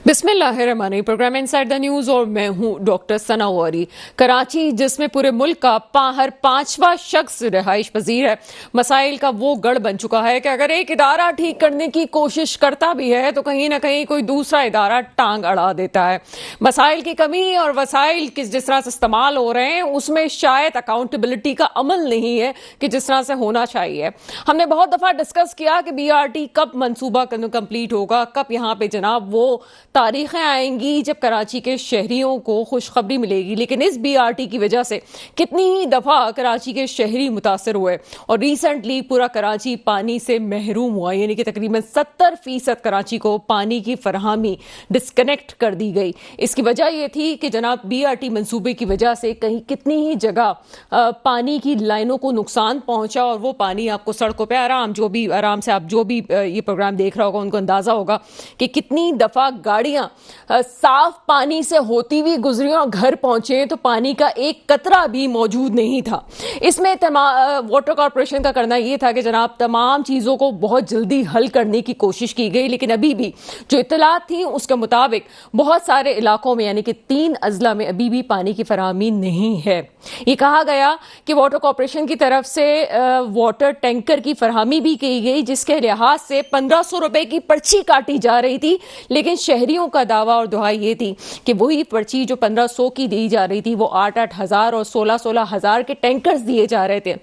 बिस्मिल्लाहिर्रहमानिर्रहीम। Programme inside the news और मैं हूं डॉक्टर सना गौरी। कराची जिसमें पूरे मुल्क का हर पांचवा शख्स रिहाइश पजीर है, मसाइल का वो गढ़ बन चुका है कि अगर एक इदारा ठीक करने की कोशिश करता भी है तो कहीं ना कहीं कोई दूसरा इदारा टांग अड़ा देता है। मसाइल की कमी और वसाइल किस जिस तरह से इस्तेमाल हो रहे हैं उसमें शायद अकाउंटेबिलिटी का अमल नहीं है कि जिस तरह से होना चाहिए। हमने बहुत दफा डिस्कस किया कि BRT कब मंसूबा कंप्लीट होगा, कब यहाँ पे जनाब वो तारीखें आएंगी जब कराची के शहरियों को खुशखबरी मिलेगी, लेकिन इस BRT की वजह से कितनी ही दफा कराची के शहरी मुतासर हुए और रिसेंटली पूरा कराची पानी से महरूम हुआ, यानी कि तकरीबन 70% कराची को पानी की फरहमी डिस्कनेक्ट कर दी गई। इसकी वजह यह थी कि जनाब BRT मंसूबे की वजह से कहीं कितनी ही जगह पानी की लाइनों को नुकसान पहुंचा और वो पानी आपको सड़कों पर आराम से आप जो भी ये प्रोग्राम देख रहा होगा उनको अंदाजा होगा कि कितनी दफा गाड़ियां साफ पानी से होती हुई गुजरी और घर पहुंचे तो पानी का एक कतरा भी मौजूद नहीं था। इसमें वाटर कॉर्पोरेशन का करना यह था कि जनाब तमाम चीज़ों को बहुत जल्दी हल करने की कोशिश की गई, लेकिन अभी भी जो इत्तलात थी उसके मुताबिक बहुत सारे इलाकों में यानी कि 3 अजला में अभी भी पानी की फराहमी नहीं है। ये कहा गया कि वाटर कॉर्पोरेशन की तरफ से वाटर टैंकर की फराहमी भी की गई, जिसके लिहाज से 1500 रुपए की पर्ची काटी जा रही थी, लेकिन शहरियों का दावा और दुहाई ये थी कि वही पर्ची जो 1500 की दी जा रही थी वो 8-8 हजार और 16-16 हजार के टैंकर्स दिए जा रहे थे।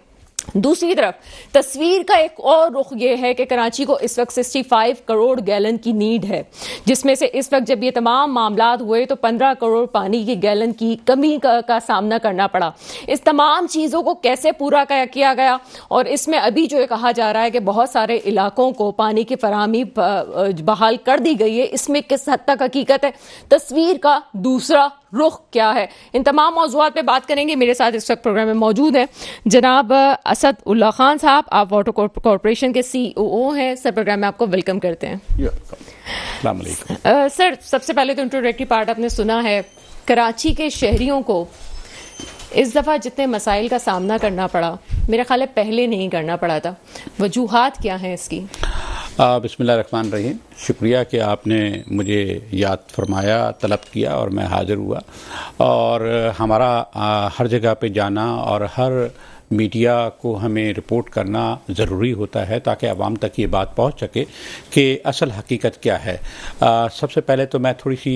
दूसरी तरफ तस्वीर का एक और रुख यह है कि कराची को इस वक्त 65 करोड़ गैलन की नीड है, जिसमें से इस वक्त जब ये तमाम मामलात हुए तो 15 करोड़ पानी की गैलन की कमी का सामना करना पड़ा। इस तमाम चीज़ों को कैसे पूरा किया गया और इसमें अभी जो कहा जा रहा है कि बहुत सारे इलाकों को पानी की फराहमी बहाल कर दी गई है, इसमें किस हद तक हकीकत है, तस्वीर का दूसरा रुख क्या है, इन तमाम मौज़ूआत पे बात करेंगे। मेरे साथ इस वक्त प्रोग्राम में मौजूद है जनाब असद उल्ला खान साहब, आप वाटर कॉर्पोरेशन के CEO हैं। सर, प्रोग्राम में आपको वेलकम करते हैं। सर, सबसे पहले तो इंट्रोडक्टरी पार्ट आपने सुना है। कराची के शहरियों को इस दफ़ा जितने मसाइल का सामना करना पड़ा, मेरा ख्याल है पहले नहीं करना पड़ा था, वजूहात क्या हैं इसकी? बिस्मिल्लाहिर्रहमानिर्रहीम। शुक्रिया कि आपने मुझे याद फरमाया, तलब किया और मैं हाज़िर हुआ। और हमारा हर जगह पे जाना और हर मीडिया को हमें रिपोर्ट करना ज़रूरी होता है ताकि आवाम तक ये बात पहुंच सके कि असल हकीकत क्या है। सबसे पहले तो मैं थोड़ी सी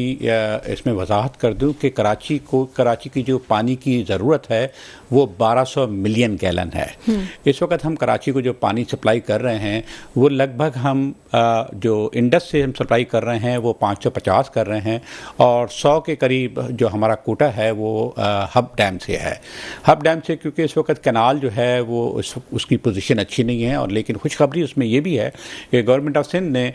इसमें वजाहत कर दूं कि कराची की जो पानी की ज़रूरत है वो 1200 मिलियन गैलन है। इस वक्त हम कराची को जो पानी सप्लाई कर रहे हैं वो लगभग हम जो इंडस से हम सप्लाई कर रहे हैं वो 550 कर रहे हैं और 100 के करीब जो हमारा कोटा है वो हब डैम से है। हब डैम से क्योंकि इस वक्त कैनाल जो है वो उसकी पोजीशन अच्छी नहीं है, और लेकिन खुशखबरी उसमें ये भी है कि गवर्नमेंट ऑफ सिंध ने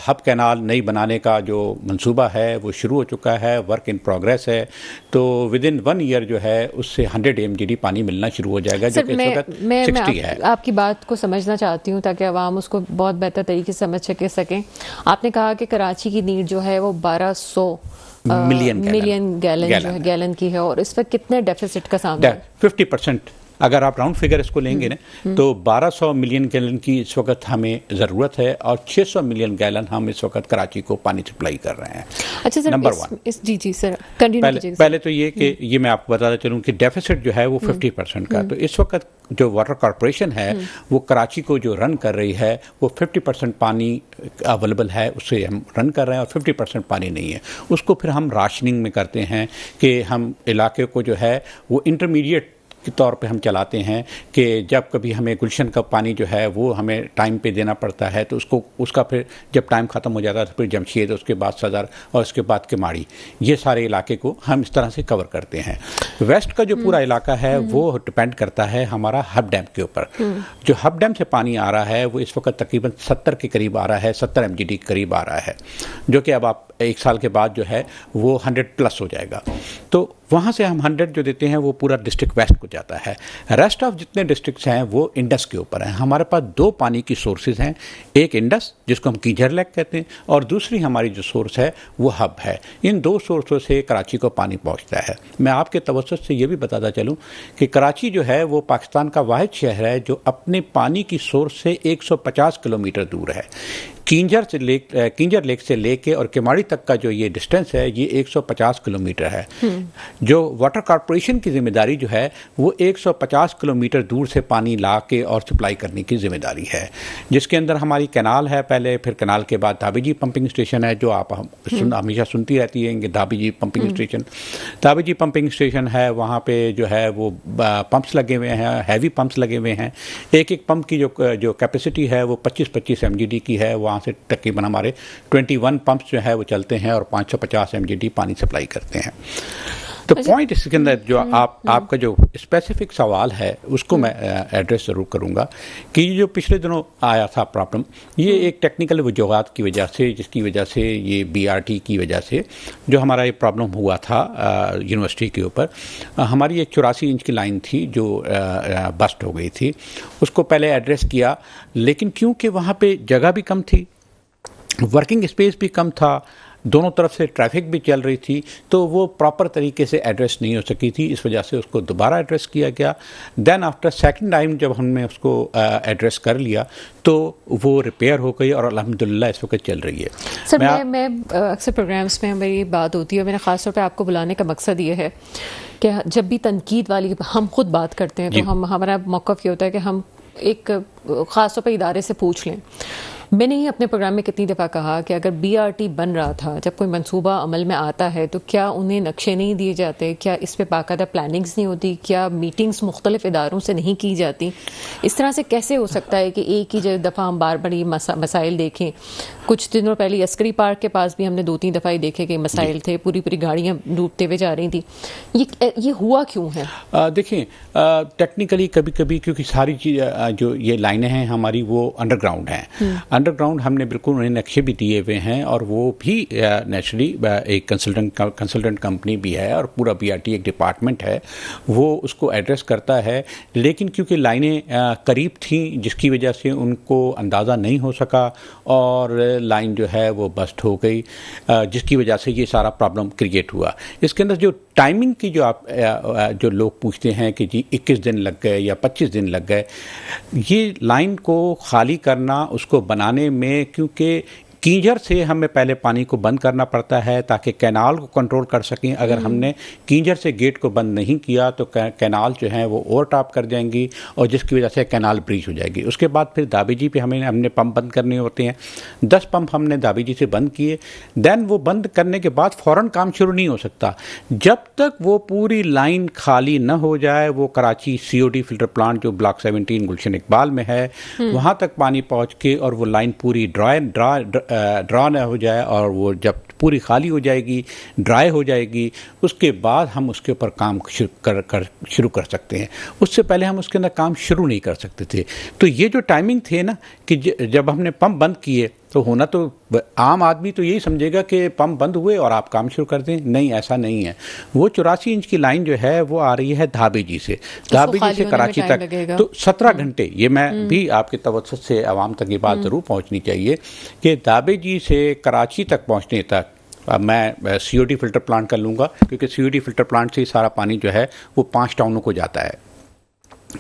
हब कैनाल नई बनाने का जो मंसूबा है वो शुरू हो चुका है, वर्क इन प्रोग्रेस है। तो विद इन 1 ईयर जो है उससे 100 MGD पानी मिलना शुरू हो जाएगा, जो कि इस वक्त 60 है। आपकी बात को समझना चाहती हूँ ताकि आवाम उसको बहुत बेहतर तरीके से समझ सकें। आपने कहा कि कराची की नीड जो है वो 1200 मिलियन गैलन की है और इस वक्त कितने डेफिसिट का सामना है? 50%। अगर आप राउंड फिगर इसको लेंगे ना तो 1200 मिलियन गैलन की इस वक्त हमें ज़रूरत है और 600 मिलियन गैलन हम इस वक्त कराची को पानी सप्लाई कर रहे हैं। अच्छा सर, नंबर 1। जी सर, कंटिन्यू। पहले तो ये कि ये मैं आपको बताता चलूँ कि डेफिसिट जो है वो 50% का। तो इस वक्त जो वाटर कॉर्पोरेशन है वो कराची को जो रन कर रही है वो 50% पानी अवेलेबल है, उससे हम रन कर रहे हैं, और 50% पानी नहीं है। उसको फिर हम राशनिंग में करते हैं कि हम इलाके को जो है वो इंटरमीडिएट के तौर पे हम चलाते हैं कि जब कभी हमें गुलशन का पानी जो है वो हमें टाइम पे देना पड़ता है तो उसका फिर जब टाइम ख़त्म हो जाता है तो फिर जमशेद, उसके बाद सदर और उसके बाद किमाड़ी, ये सारे इलाके को हम इस तरह से कवर करते हैं। वेस्ट का जो पूरा इलाका है वो डिपेंड करता है हमारा हब डैम के ऊपर। जो हब डैम से पानी आ रहा है वो इस वक्त तकरीबन 70 के करीब आ रहा है, 70 MGD के करीब आ रहा है, जो कि अब आप 1 साल के बाद जो है वो 100+ हो जाएगा। तो वहाँ से हम 100 जो देते हैं वो पूरा डिस्ट्रिक्ट वेस्ट को जाता है। रेस्ट ऑफ जितने डिस्ट्रिक्ट्स हैं वो इंडस के ऊपर हैं। हमारे पास 2 पानी की सोर्सेज हैं, एक इंडस जिसको हम कीजर लेक कहते हैं और दूसरी हमारी जो सोर्स है वो हब है। इन 2 सोर्सों से कराची को पानी पहुँचता है। मैं आपके तवज्जुह से ये भी बताता चलूँ कि कराची जो है वो पाकिस्तान का वाहिद शहर है जो अपने पानी की सोर्स से 150 किलोमीटर दूर है। किंजर लेक से लेके और केमाड़ी तक का जो ये डिस्टेंस है ये 150 किलोमीटर है। जो वाटर कॉरपोरेशन की जिम्मेदारी जो है वो 150 किलोमीटर दूर से पानी ला के और सप्लाई करने की जिम्मेदारी है, जिसके अंदर हमारी कैनाल है पहले, फिर कैनाल के बाद धाबीजी पंपिंग स्टेशन है जो आप हमेशा सुनती रहती है, धाबीजी पंपिंग स्टेशन। धाबीजी पंपिंग स्टेशन है, वहाँ पे जो है वो पंप्स लगे हुए हैं, हैवी पंप्स लगे हुए हैं। एक एक पंप की जो कैपेसिटी है वो 25-25 MGD की है। वहाँ से तकरीबन हमारे 21 पंप्स जो है वो चलते हैं और 550 MGD पानी सप्लाई करते हैं। तो पॉइंट इसके अंदर जो आपका जो स्पेसिफिक सवाल है उसको मैं एड्रेस ज़रूर करूँगा कि जो पिछले दिनों आया था प्रॉब्लम, ये एक टेक्निकल वजूहात की वजह से, जिसकी वजह से ये BRT की वजह से जो हमारा ये प्रॉब्लम हुआ था यूनिवर्सिटी के ऊपर, हमारी एक 84 इंच की लाइन थी जो बस्ट हो गई थी। उसको पहले एड्रेस किया, लेकिन क्योंकि वहाँ पे जगह भी कम थी, वर्किंग स्पेस भी कम था, दोनों तरफ से ट्रैफिक भी चल रही थी, तो वो प्रॉपर तरीके से एड्रेस नहीं हो सकी थी। इस वजह से उसको दोबारा एड्रेस किया गया। देन आफ्टर सेकंड टाइम जब हमने उसको एड्रेस कर लिया तो वो रिपेयर हो गई और अल्हम्दुलिल्लाह इस वक्त चल रही है। सर मैं अक्सर प्रोग्राम्स में मेरी बात होती है, मेरा ख़ास तौर पे आपको बुलाने का मकसद ये है कि जब भी तनकीद वाली हम खुद बात करते हैं तो हमारा मौक़िफ़ ये होता है कि हम एक ख़ास तौर पे इदारे से पूछ लें। मैंने ही अपने प्रोग्राम में कितनी दफ़ा कहा कि अगर BRT बन रहा था, जब कोई मंसूबा अमल में आता है तो क्या उन्हें नक्शे नहीं दिए जाते, क्या इस पे बाकायदा प्लानिंग्स नहीं होती, क्या मीटिंग्स मुख्तलिफ इदारों से नहीं की जाती? इस तरह से कैसे हो सकता है कि एक ही दफ़ा हम बार बार ये मसाइल देखें? कुछ दिनों पहले अस्करी पार्क के पास भी हमने 2-3 दफ़ा ही देखे कि मसाइल थे, पूरी पूरी गाड़ियाँ डूबते हुए जा रही थी। ये हुआ क्यों है? देखिए, टेक्निकली कभी कभी क्योंकि सारी चीज़ जो ये लाइनें हैं हमारी वो अंडरग्राउंड हैं। अंडरग्राउंड हमने बिल्कुल उन्हें नक्शे भी दिए हुए हैं और वो भी नेचुरली एक कंसल्टेंट कंपनी भी है और पूरा BRT एक डिपार्टमेंट है, वो उसको एड्रेस करता है। लेकिन क्योंकि लाइनें करीब थीं जिसकी वजह से उनको अंदाज़ा नहीं हो सका और लाइन जो है वो बस्ट हो गई, जिसकी वजह से ये सारा प्रॉब्लम क्रिएट हुआ। इसके अंदर जो टाइमिंग की जो लोग पूछते हैं कि जी 21 दिन लग गए या 25 दिन लग गए, ये लाइन को खाली करना, उसको बनाने में, क्योंकि कींजर से हमें पहले पानी को बंद करना पड़ता है ताकि कैनाल को कंट्रोल कर सकें। अगर हमने कींजर से गेट को बंद नहीं किया तो कैनाल जो है वो ओवरटॉप कर जाएंगी और जिसकी वजह से कैनाल ब्रीच हो जाएगी। उसके बाद फिर धाबीजी पे हमने पंप बंद करने होते हैं। 10 पंप हमने धाबीजी से बंद किए। देन वो बंद करने के बाद फ़ौरन काम शुरू नहीं हो सकता जब तक वो पूरी लाइन खाली न हो जाए। वो कराची COD फिल्टर प्लांट जो ब्लॉक 17 गुलशन इकबाल में है, वहाँ तक पानी पहुँच के और वो लाइन पूरी ड्रा न हो जाए और वो जब पूरी खाली हो जाएगी, ड्राई हो जाएगी, उसके बाद हम उसके ऊपर काम शुरू कर सकते हैं। उससे पहले हम उसके अंदर काम शुरू नहीं कर सकते थे। तो ये जो टाइमिंग थे ना कि जब हमने पंप बंद किए तो होना तो आम आदमी तो यही समझेगा कि पंप बंद हुए और आप काम शुरू कर दें। नहीं, ऐसा नहीं है। वो 84 इंच की लाइन जो है वो आ रही है धाबीजी से कराची तक, तो 17 घंटे। ये मैं भी आपके तवज्जुह से आवाम तक ये बात ज़रूर पहुँचनी चाहिए कि धाबीजी से कराची तक पहुँचने तक, अब मैं COD फिल्टर प्लांट कर लूँगा क्योंकि COD फिल्टर प्लांट से ही सारा पानी जो है वो 5 टाउनों को जाता है।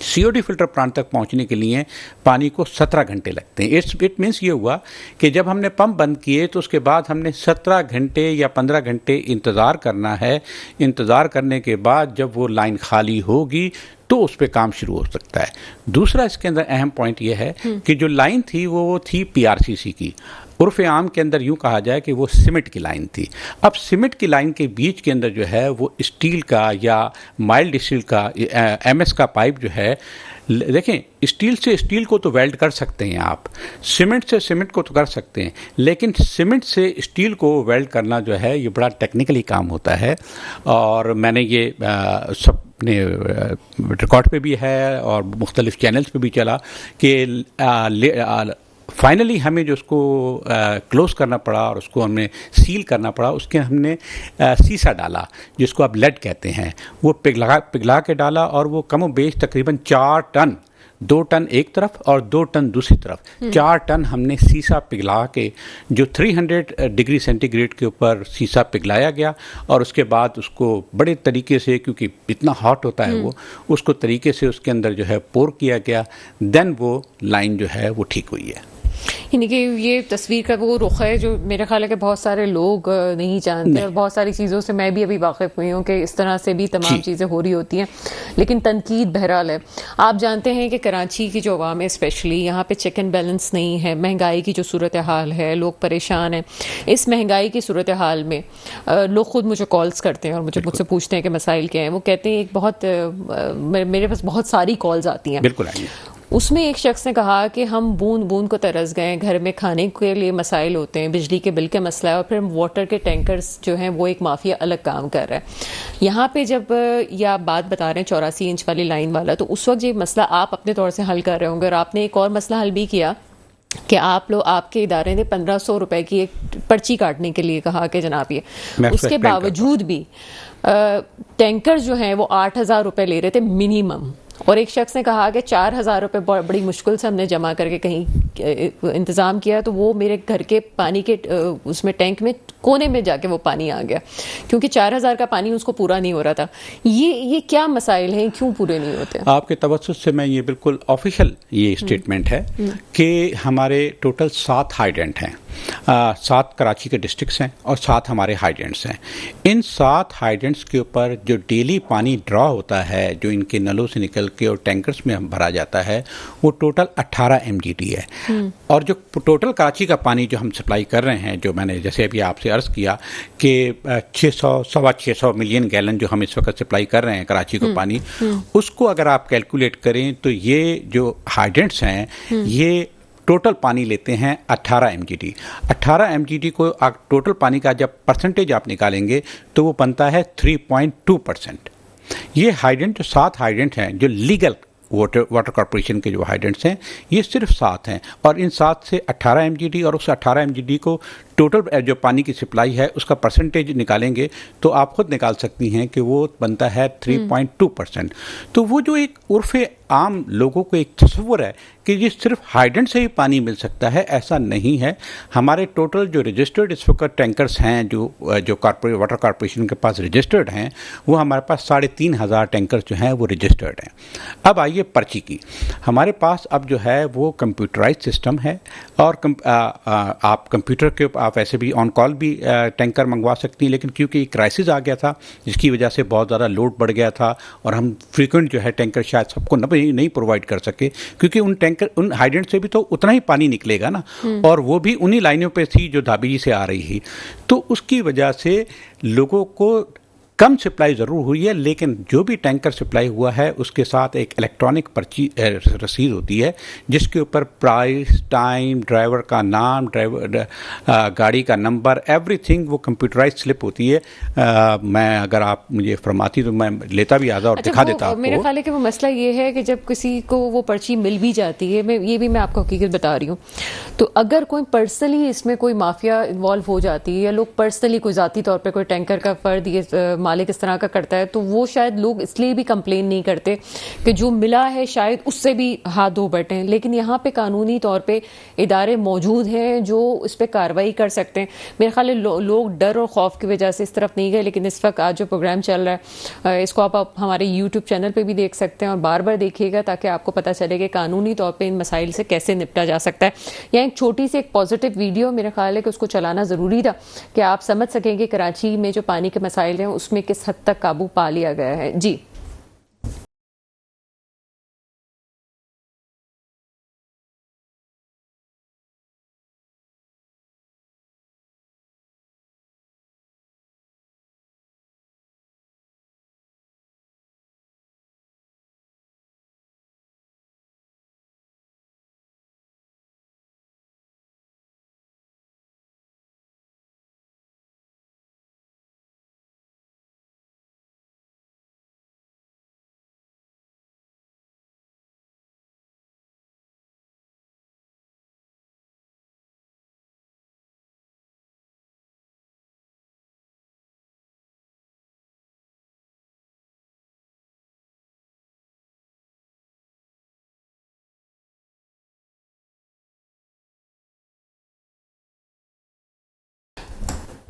COD फिल्टर प्लांट तक पहुंचने के लिए पानी को 17 घंटे लगते हैं। इट मीन्स ये हुआ कि जब हमने पंप बंद किए तो उसके बाद हमने 17 घंटे या 15 घंटे इंतज़ार करना है। इंतज़ार करने के बाद जब वो लाइन खाली होगी तो उस पर काम शुरू हो सकता है। दूसरा इसके अंदर अहम पॉइंट ये है कि जो लाइन थी वो थी PRCC की। उर्फ़ आम के अंदर यूँ कहा जाए कि वो सीमेंट की लाइन थी। अब सीमेंट की लाइन के बीच के अंदर जो है वो स्टील का या माइल्ड स्टील का MS का पाइप जो है, देखें, स्टील से स्टील को तो वेल्ड कर सकते हैं आप, सीमेंट से सीमेंट को तो कर सकते हैं, लेकिन सीमेंट से स्टील को वेल्ड करना जो है ये बड़ा टेक्निकली काम होता है। और मैंने ये सब ने रिकॉर्ड पे भी है और मुख्तलिफ चैनल्स पे भी चला कि फाइनली हमें जो उसको क्लोज़ करना पड़ा और उसको हमने सील करना पड़ा, उसके हमने सीसा डाला जिसको आप लेड कहते हैं, वो पिघला के डाला और वो कम बेश तकरीबन 4 टन, 2 टन एक तरफ और 2 टन दूसरी तरफ, 4 टन हमने सीसा पिघला के, जो 300 डिग्री सेंटीग्रेड के ऊपर सीसा पिघलाया गया और उसके बाद उसको बड़े तरीके से, क्योंकि इतना हॉट होता है वो, उसको तरीके से उसके अंदर जो है पोर किया गया। देन वो लाइन जो है वो ठीक हुई है। यानी कि ये तस्वीर का वो रुख है जो मेरे ख्याल है कि बहुत सारे लोग नहीं जानते, नहीं। और बहुत सारी चीज़ों से मैं भी अभी वाकिफ़ हुई हूँ कि इस तरह से भी तमाम जी। चीज़ें हो रही होती हैं। लेकिन तनकीद बहरहाल है। आप जानते हैं कि कराची की जो अवाम है, स्पेशली यहाँ पे चेक एंड बैलेंस नहीं है, महंगाई की जो सूरत हाल है, लोग परेशान हैं। इस महंगाई की सूरत हाल में लोग खुद मुझे कॉल्स करते हैं और मुझसे पूछते हैं कि मसाइल क्या हैं। वो कहते हैं एक बहुत मेरे पास बहुत सारी कॉल्स आती हैं। बिल्कुल आएंगे। उसमें एक शख्स ने कहा कि हम बूंद बूंद को तरस गए, घर में खाने के लिए मसाइल होते हैं, बिजली के बिल का मसला है, और फिर वाटर के टैंकर्स जो हैं वो एक माफिया अलग काम कर रहा है। यहाँ पे जब ये आप बात बता रहे हैं 84 इंच वाली लाइन वाला, तो उस वक्त ये मसला आप अपने तौर से हल कर रहे होंगे, और आपने एक और मसला हल भी किया कि आप लोग, आपके इदारे ने 1500 रुपए की एक पर्ची काटने के लिए कहा कि जनाब ये, मैं उसको उसके explain करता हूँ। बावजूद भी टैंकर जो हैं वो 8,000 रुपए ले रहे थे मिनिमम, और एक शख्स ने कहा कि 4,000 रुपए बड़ी मुश्किल से हमने जमा करके कहीं इंतज़ाम किया, तो वो मेरे घर के पानी के उसमें टैंक में कोने में जाके वो पानी आ गया, क्योंकि 4,000 का पानी उसको पूरा नहीं हो रहा था। ये क्या मसाइल हैं, क्यों पूरे नहीं होते? आपके तवज्जुह से मैं ये बिल्कुल ऑफिशियल ये स्टेटमेंट है कि हमारे टोटल 7 हाइडेंट हैं, 7 कराची के डिस्ट्रिक्ट्स हैं और 7 हमारे हाइडेंट्स हैं। इन 7 हाइडेंट्स के ऊपर जो डेली पानी ड्रॉ होता है, जो इनके नलों से निकल के और टैंकर्स में भरा जाता है, वो टोटल 18 MGD है। और जो टोटल कराची का पानी जो हम सप्लाई कर रहे हैं, जो मैंने जैसे अभी आपसे अर्ज़ किया कि 600 मिलियन गैलन जो हम इस वक्त सप्लाई कर रहे हैं कराची को पानी, उसको अगर आप कैलकुलेट करें तो ये जो हाइडेंट्स हैं ये टोटल पानी लेते हैं 18 MGD। 18 MGD को टोटल पानी का जब परसेंटेज आप निकालेंगे तो वो बनता है 3.2%। ये हाइडेंट जो 7 हाइडेंट हैं, जो लीगल वाटर कॉरपोरेशन के जो हाइडेंट्स हैं, ये सिर्फ 7 हैं, और इन 7 से 18 MGD, और उस 18 MGD को टोटल जो पानी की सप्लाई है उसका परसेंटेज निकालेंगे तो आप खुद निकाल सकती हैं कि वो बनता है 3.2%। तो वो जो एक उर्फ़े आम लोगों को एक तस्वुर है कि ये सिर्फ हाइडेंट से ही पानी मिल सकता है, ऐसा नहीं है। हमारे टोटल जो रजिस्टर्ड इस वक्त टैंकर्स हैं जो वाटर कॉरपोरेशन के पास रजिस्टर्ड हैं, वो हमारे पास 3,500 टैंकर्स जो हैं वो रजिस्टर्ड हैं। अब आइए पर्ची की। हमारे पास अब जो है वो कंप्यूटराइज सिस्टम है, और आप कंप्यूटर के आप ऐसे भी ऑन कॉल भी टैंकर मंगवा सकती हैं, लेकिन क्योंकि क्राइसिस आ गया था जिसकी वजह से बहुत ज़्यादा लोड बढ़ गया था और हम फ्रीक्वेंट जो है टैंकर शायद सबको नहीं प्रोवाइड कर सके, क्योंकि उन हाइडेंट से भी तो उतना ही पानी निकलेगा ना, और वो भी उन्हीं लाइनों पे थी जो धाबी से आ रही थी। तो उसकी वजह से लोगों को कम सप्लाई ज़रूर हुई है, लेकिन जो भी टैंकर सप्लाई हुआ है उसके साथ एक इलेक्ट्रॉनिक पर्ची रसीद होती है जिसके ऊपर प्राइस, टाइम, ड्राइवर का नाम, गाड़ी का नंबर, एवरीथिंग वो कंप्यूटराइज स्लिप होती है। मैं अगर आप मुझे फरमाती तो मैं लेता भी आधा और दिखा देता आपको। मेरा ख्याल है कि वो मसला ये है कि जब किसी को वो पर्ची मिल भी जाती है, मैं आपको हकीकत बता रही हूँ, तो अगर कोई पर्सनली इसमें कोई माफिया इन्वॉल्व हो जाती है, या लोग पर्सनली कोई ज़ाती तौर पर कोई टैंकर का फर्द ये मालिक इस तरह का करता है, तो वो शायद लोग इसलिए भी कंप्लेन नहीं करते कि जो मिला है शायद उससे भी हाथ धो बैठे। लेकिन यहाँ पे कानूनी तौर पे इदारे मौजूद हैं जो इस पर कार्रवाई कर सकते हैं। मेरे ख्याल है लोग डर और खौफ की वजह से इस तरफ नहीं गए, लेकिन इस वक्त आज जो प्रोग्राम चल रहा है इसको आप हमारे यूट्यूब चैनल पर भी देख सकते हैं, और बार बार देखिएगा ताकि आपको पता चले कि कानूनी तौर पर इन मसाइल से कैसे निपटा जा सकता है। यहाँ एक छोटी सी एक पॉजिटिव वीडियो मेरा ख्याल है कि उसको चलाना ज़रूरी था कि आप समझ सकेंगे कराची में जो पानी के मसाइल हैं उसमें किस हद तक काबू पा लिया गया है। जी।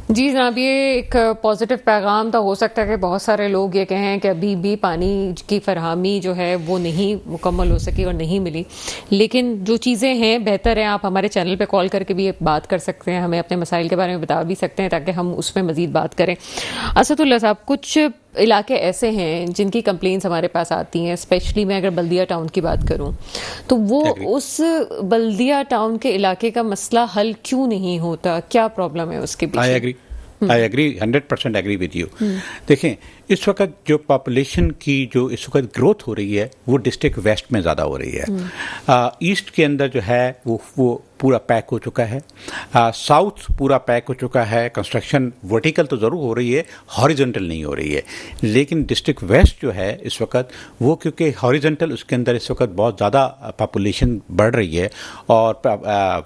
जी जनाब, ये एक पॉजिटिव पैगाम तो हो सकता है कि बहुत सारे लोग ये कहें कि अभी भी पानी की फरहमी जो है वो नहीं मुकम्मल हो सकी और नहीं मिली, लेकिन जो चीज़ें हैं बेहतर है आप हमारे चैनल पे कॉल करके भी ये बात कर सकते हैं, हमें अपने मसाइल के बारे में बता भी सकते हैं ताकि हम उसमें मज़ीद बात करें। असदुल्ला साहब, कुछ इलाके ऐसे हैं जिनकी कंप्लेंट्स हमारे पास आती हैं, स्पेशली मैं अगर बल्दिया टाउन की बात करूं तो वो उस बल्दिया टाउन के इलाके का मसला हल क्यों नहीं होता, क्या प्रॉब्लम है उसके पीछे? I agree 100% agree with you. देखें, इस वक्त जो पॉपुलेशन की जो इस वक्त ग्रोथ हो रही है वो डिस्ट्रिक्ट वेस्ट में ज़्यादा हो रही है। ईस्ट के अंदर जो है वो पूरा पैक हो चुका है। साउथ पूरा पैक हो चुका है। कंस्ट्रक्शन वर्टिकल तो ज़रूर हो रही है, हॉरिजॉन्टल नहीं हो रही है। लेकिन डिस्ट्रिक्ट वेस्ट जो है इस वक्त वो क्योंकि हॉरिजॉन्टल उसके अंदर इस वक्त बहुत ज़्यादा पॉपुलेशन बढ़ रही है और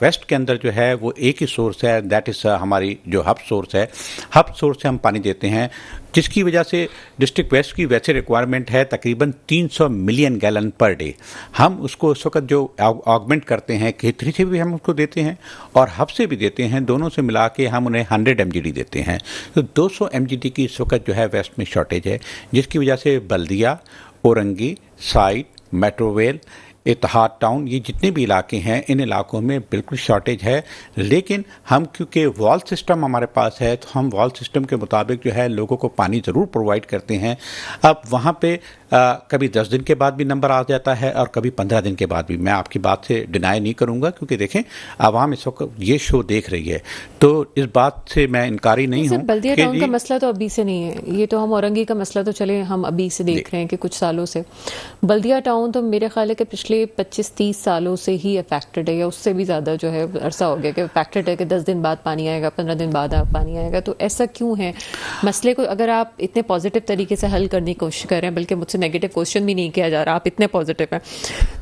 वेस्ट के अंदर जो है वो एक ही सोर्स है, दैट इज़ हमारी जो हब सोर्स है। हब सोर्स से हम पानी देते हैं, जिसकी वजह से डिस्ट्रिक्ट वेस्ट की वैसे रिक्वायरमेंट है तकरीबन 300 मिलियन गैलन पर डे। हम उसको इस वक्त जो ऑगमेंट करते हैं, खेतरी से भी हम उसको देते हैं और हब से भी देते हैं, दोनों से मिला के हम उन्हें 100 MGD देते हैं। तो 200 MGD की इस वक्त जो है वेस्ट में शॉर्टेज है, जिसकी वजह से बल्दिया, औरंगी, साइड, मेट्रोवेल, इत्तेहाद टाउन, ये जितने भी इलाके हैं इन इलाकों में बिल्कुल शॉर्टेज है। लेकिन हम क्योंकि वॉल सिस्टम हमारे पास है तो हम वॉल सिस्टम के मुताबिक जो है लोगों को पानी ज़रूर प्रोवाइड करते हैं। अब वहाँ पे कभी 10 दिन के बाद भी नंबर आ जाता है और कभी 15 दिन के बाद भी। मैं आपकी बात से डिनाई नहीं करूँगा क्योंकि देखें आवाम इस वक्त ये शो देख रही है, तो इस बात से मैं इनकारी नहीं हूँ। बल्दिया टाउन का मसला तो अभी से नहीं है, ये तो हम औरंगी का मसला तो चले हम अभी से देख रहे हैं कि कुछ सालों से। बल्दिया टाउन तो मेरे ख्याल है कि पिछले 25-30 सालों से ही अफेक्टेड है, या उससे भी ज़्यादा जो है अरसा हो गया कि अफेक्टेड है कि 10 दिन बाद पानी आएगा, 15 दिन बाद पानी आएगा। तो ऐसा क्यों है? मसले को अगर आप इतने पॉजिटिव तरीके से हल करने की कोशिश कर रहे हैं, बल्कि मुझसे नेगेटिव क्वेश्चन भी नहीं किया जा रहा, आप इतने पॉजिटिव हैं,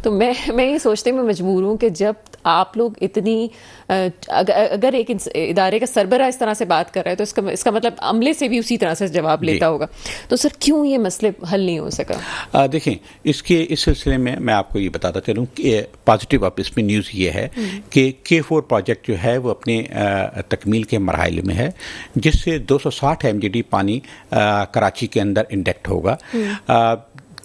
तो मैं ये सोचते मैं मजबूर हूँ कि जब आप लोग इतनी अगर एक इदारे का सरबरा इस तरह से बात कर रहा है तो इसका मतलब अमले से भी उसी तरह से जवाब लेता होगा। तो सर क्यों ये मसले हल नहीं हो सका? देखें, इस सिलसिले में मैं आपको ये बताता चलूँ कि पॉजिटिव अब इसमें न्यूज़ ये है कि K4 प्रोजेक्ट जो है वो अपने तकमील के मरहले में है, जिससे 260 MGD पानी कराची के अंदर इंजेक्ट होगा।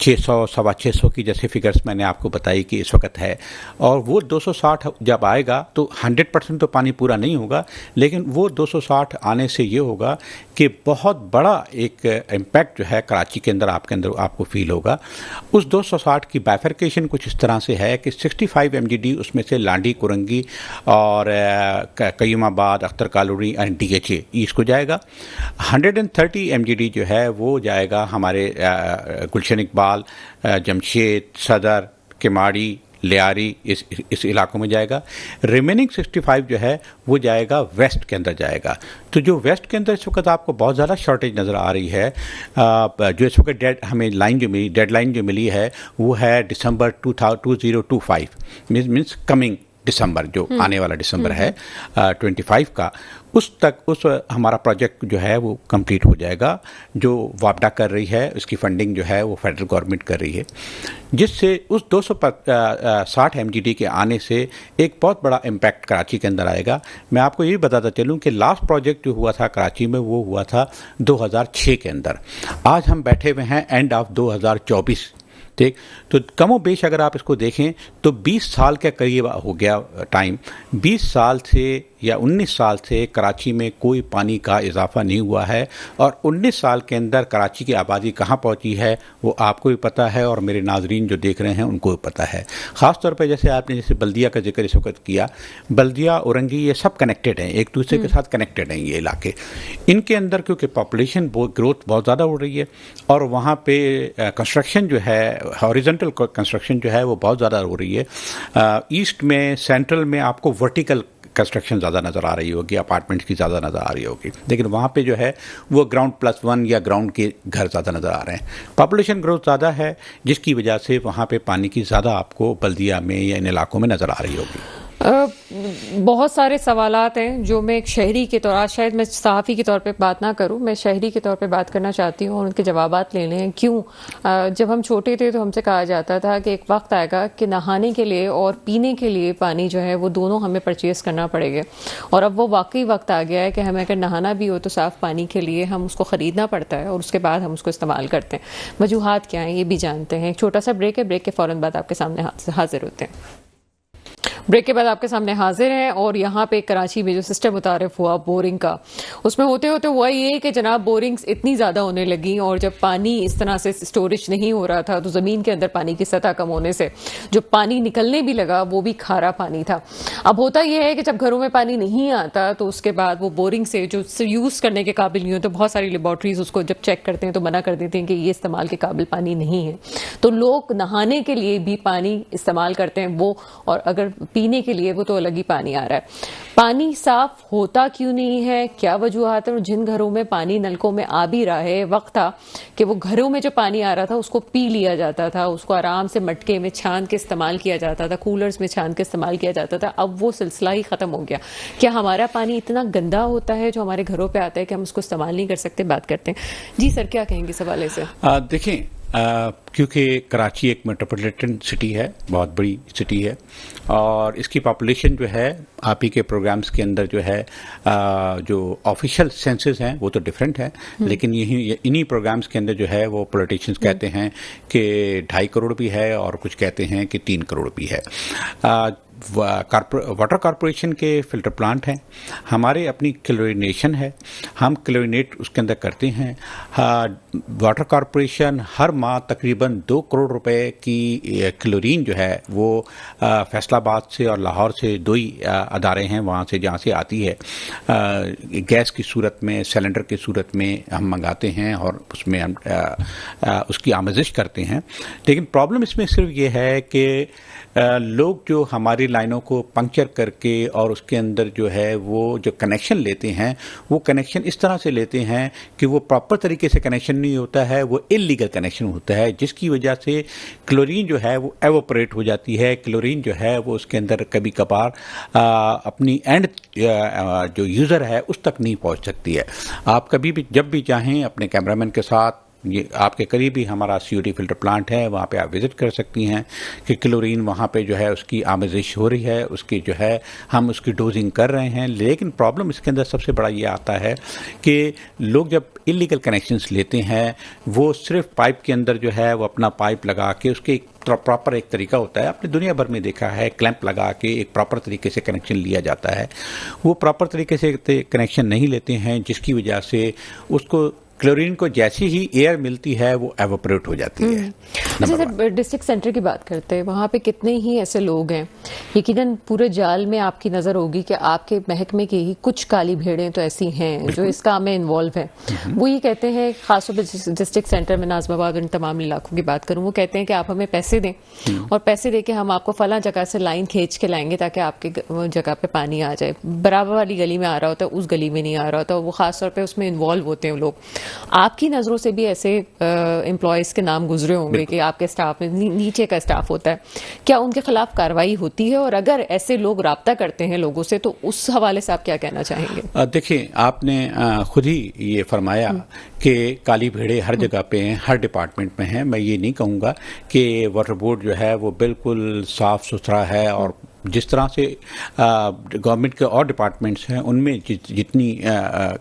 600-650 की जैसे फिगर्स मैंने आपको बताई कि इस वक्त है, और वो 260 जब आएगा तो 100% तो पानी पूरा नहीं होगा, लेकिन वो 260 आने से ये होगा कि बहुत बड़ा एक इम्पैक्ट जो है कराची के अंदर आपको फील होगा। उस 260 की बाइफर्केशन कुछ इस तरह से है कि 65 MGD उसमें से लांडी, कुरंगी और Qayyumabad, Akhtar colony and DHA east को जाएगा। 130 MGD जो है वो जाएगा हमारे गुलशन इकबाल, जमशेद, सदर, किमाड़ी, लियारी इस इलाकों में जाएगा। रिमेनिंग 65 जो है वो जाएगा वेस्ट के अंदर जाएगा। तो जो वेस्ट के अंदर इस वक्त आपको बहुत ज़्यादा शॉर्टेज नज़र आ रही है, जो इस वक्त हमें डेडलाइन जो मिली है वो है दिसंबर 2025 मीन्स कमिंग दिसंबर, जो आने वाला दिसंबर है 25 का, उस हमारा प्रोजेक्ट जो है वो कंप्लीट हो जाएगा। जो वापडा कर रही है उसकी फंडिंग जो है वो फेडरल गवर्नमेंट कर रही है, जिससे उस 260 MGD के आने से एक बहुत बड़ा इम्पैक्ट कराची के अंदर आएगा। मैं आपको ये भी बताता चलूँ कि लास्ट प्रोजेक्ट जो हुआ था कराची में वो हुआ था 2006 के अंदर। आज हम बैठे हुए हैं एंड ऑफ 2024, ठीक। तो कमो बेश अगर आप इसको देखें तो 20 साल के करीब हो गया टाइम। 20 साल से या 19 साल से कराची में कोई पानी का इजाफा नहीं हुआ है, और 19 साल के अंदर कराची की आबादी कहाँ पहुँची है वो आपको भी पता है और मेरे नाजरीन जो देख रहे हैं उनको भी पता है। ख़ास तौर पे जैसे आपने बल्दिया का जिक्र इस वक्त किया, बल्दिया, औरंगी, ये सब कनेक्टेड हैं, एक दूसरे के साथ कनेक्टेड हैं ये इलाके। इनके अंदर क्योंकि पॉपुलेशन ग्रोथ बहुत ज़्यादा हो रही है और वहाँ पे कंस्ट्रक्शन जो है, हॉरिजॉन्टल कंस्ट्रक्शन जो है वो बहुत ज़्यादा हो रही है। ईस्ट में, सेंट्रल में आपको वर्टिकल कंस्ट्रक्शन ज़्यादा नज़र आ रही होगी, अपार्टमेंट्स की ज़्यादा नज़र आ रही होगी, लेकिन वहाँ पे जो है वो ग्राउंड +1 या ग्राउंड के घर ज़्यादा नज़र आ रहे हैं। पॉपुलेशन ग्रोथ ज़्यादा है, जिसकी वजह से वहाँ पे पानी की ज़्यादा आपको बल्दिया में या इन इलाकों में नज़र आ रही होगी। बहुत सारे सवालात हैं जो मैं एक शहरी के तौर, आज शायद मैं सहाफ़ी के तौर पे बात ना करूं, मैं शहरी के तौर पे बात करना चाहती हूं और उनके जवाबात लेने हैं। क्यों? जब हम छोटे थे तो हमसे कहा जाता था कि एक वक्त आएगा कि नहाने के लिए और पीने के लिए पानी जो है वो दोनों हमें परचेज़ करना पड़ेगा, और अब वो वाकई वक्त आ गया है कि हमें अगर नहाना भी हो तो साफ़ पानी के लिए हम उसको ख़रीदना पड़ता है और उसके बाद हम उसको इस्तेमाल करते हैं। वजूहात क्या हैं ये भी जानते हैं। एक छोटा सा ब्रेक है, ब्रेक के फ़ौरन बाद आपके सामने हाजिर होते हैं। ब्रेक के बाद आपके सामने हाजिर हैं और यहाँ पे कराची में जो सिस्टम मुतारिफ हुआ बोरिंग का, उसमें होते होते हुआ ये कि जनाब बोरिंग्स इतनी ज़्यादा होने लगी और जब पानी इस तरह से स्टोरेज नहीं हो रहा था तो ज़मीन के अंदर पानी की सतह कम होने से जो पानी निकलने भी लगा वो भी खारा पानी था। अब होता यह है कि जब घरों में पानी नहीं आता तो उसके बाद वो बोरिंग से जो यूज़ करने के काबिल नहीं हो, तो बहुत सारी लेबॉर्ट्रीज उसको जब चेक करते हैं तो मना कर देते हैं कि ये इस्तेमाल के काबिल पानी नहीं है। तो लोग नहाने के लिए भी पानी इस्तेमाल करते हैं वो, और अगर पीने के लिए वो तो अलग ही पानी आ रहा है। पानी साफ होता क्यों नहीं है, क्या वजूहात है? और जिन घरों में पानी नलकों में आ भी रहा है, वक्त था कि वो घरों में जो पानी आ रहा था उसको पी लिया जाता था, उसको आराम से मटके में छान के इस्तेमाल किया जाता था, कूलर्स में छान के इस्तेमाल किया जाता था। अब वो सिलसिला ही खत्म हो गया। क्या हमारा पानी इतना गंदा होता है जो हमारे घरों पर आता है कि हम उसको इस्तेमाल नहीं कर सकते? बात करते हैं। जी सर, क्या कहेंगे इस हवाले से? देखें, क्योंकि कराची एक मेट्रोपॉलिटन सिटी है, बहुत बड़ी सिटी है, और इसकी पॉपुलेशन जो है आप ही के प्रोग्राम्स के अंदर जो है जो ऑफिशियल सेंसस हैं वो तो डिफरेंट है, लेकिन इन्हीं प्रोग्राम्स के अंदर जो है वो पॉलिटिशियंस कहते हैं कि 2.5 करोड़ भी है और कुछ कहते हैं कि 3 करोड़ भी है। वाटर कॉरपोरेशन के फिल्टर प्लांट हैं, हमारे अपनी क्लोरिनेशन है, हम क्लोरिनेट उसके अंदर करते हैं। वाटर कॉरपोरेशन हर माह तकरीबन 2 करोड़ रुपए की क्लोरीन जो है वो फैसलाबाद से और लाहौर से 2 ही अदारे हैं वहाँ से जहाँ से आती है, गैस की सूरत में, सिलेंडर की सूरत में हम मंगाते हैं और उसमें हम उसकी आमोजिश करते हैं। लेकिन प्रॉब्लम इसमें सिर्फ ये है कि लोग जो हमारी लाइनों को पंक्चर करके और उसके अंदर जो है वो जो कनेक्शन लेते हैं वो कनेक्शन इस तरह से लेते हैं कि वो प्रॉपर तरीके से कनेक्शन नहीं होता है, वो इल्लीगल कनेक्शन होता है, जिसकी वजह से क्लोरीन जो है वो एवोपरेट हो जाती है। क्लोरीन जो है वो उसके अंदर कभी कभार अपनी एंड जो यूज़र है उस तक नहीं पहुंच सकती है। आप कभी भी जब भी चाहें अपने कैमरामैन के साथ, ये आपके करीब ही हमारा COD फिल्टर प्लांट है, वहाँ पे आप विज़िट कर सकती हैं कि क्लोरीन वहाँ पे जो है उसकी आमेजिश हो रही है, उसकी जो है हम उसकी डोजिंग कर रहे हैं। लेकिन प्रॉब्लम इसके अंदर सबसे बड़ा ये आता है कि लोग जब इलीगल कनेक्शंस लेते हैं वो सिर्फ पाइप के अंदर जो है वो अपना पाइप लगा के उसके प्रॉपर एक तरीका होता है, आपने दुनिया भर में देखा है, क्लैंप लगा के एक प्रॉपर तरीके से कनेक्शन लिया जाता है। वो प्रॉपर तरीके से कनेक्शन नहीं लेते हैं, जिसकी वजह से उसको क्लोरीन को जैसी ही एयर मिलती है वो एवोपरेट हो जाती है। अच्छा सर, डिस्ट्रिक्ट सेंटर की बात करते हैं, वहाँ पे कितने ही ऐसे लोग हैं, यकीनन पूरे जाल में आपकी नज़र होगी कि आपके महकमे की ही कुछ काली भेड़ें तो ऐसी हैं जो इस काम में इन्वॉल्व हैं। वो ये कहते हैं, खासतौर पर डिस्ट्रिक्ट सेंटर में नाज़माबाद और तमाम इलाकों की बात करूँ, वो कहते हैं कि आप हमें पैसे दें और पैसे दे के हम आपको फला जगह से लाइन खींच के लाएंगे ताकि आपके जगह पे पानी आ जाए। बराबर वाली गली में आ रहा होता है, उस गली में नहीं आ रहा होता, वो खासतौर पर उसमें इन्वॉल्व होते हैं लोग। आपकी नज़रों से भी ऐसे एम्प्लॉयज़ के नाम गुजरे होंगे कि आपके स्टाफ में नीचे का स्टाफ होता है, क्या उनके खिलाफ कार्रवाई होती है? और अगर ऐसे लोग राब्ता करते हैं लोगों से तो उस हवाले से आप क्या कहना चाहेंगे? देखिए, आपने खुद ही ये फरमाया कि काली भेड़े हर जगह पे हैं, हर डिपार्टमेंट में हैं। मैं ये नहीं कहूँगा कि वाटर बोर्ड जो है वो बिल्कुल साफ़ सुथरा है, और जिस तरह से गवर्नमेंट के और डिपार्टमेंट्स हैं उनमें जितनी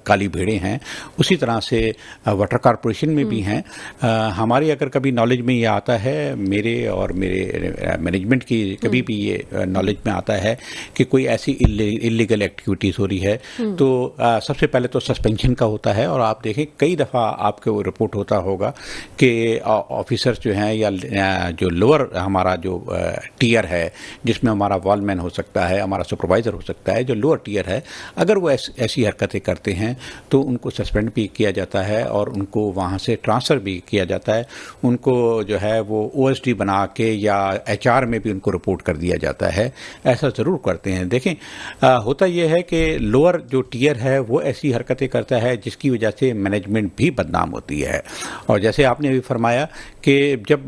काली भेड़ें हैं उसी तरह से वाटर कॉरपोरेशन में भी हैं। हमारी अगर कभी नॉलेज में ये आता है, मेरे और मेरे मैनेजमेंट की कभी भी ये नॉलेज में आता है कि कोई ऐसी इलीगल एक्टिविटीज़ हो रही है तो सबसे पहले तो सस्पेंशन का होता है। और आप देखें कई दफ़ा आपको रिपोर्ट होता होगा कि ऑफिसर्स जो हैं या जो लोअर हमारा जो टीयर है, जिसमें हमारा वॉलमैन हो सकता है, हमारा सुपरवाइज़र हो सकता है, जो लोअर टीयर है, अगर वो ऐसी हरकतें करते हैं तो उनको सस्पेंड भी किया जाता है और उनको वहाँ से ट्रांसफ़र भी किया जाता है। उनको जो है वो OSD बना के या HR में भी उनको रिपोर्ट कर दिया जाता है। ऐसा ज़रूर करते हैं। देखें, होता यह है कि लोअर जो टीयर है वो ऐसी हरकतें करता है जिसकी वजह से मैनेजमेंट भी बदनाम होती है। और जैसे आपने अभी फरमाया कि जब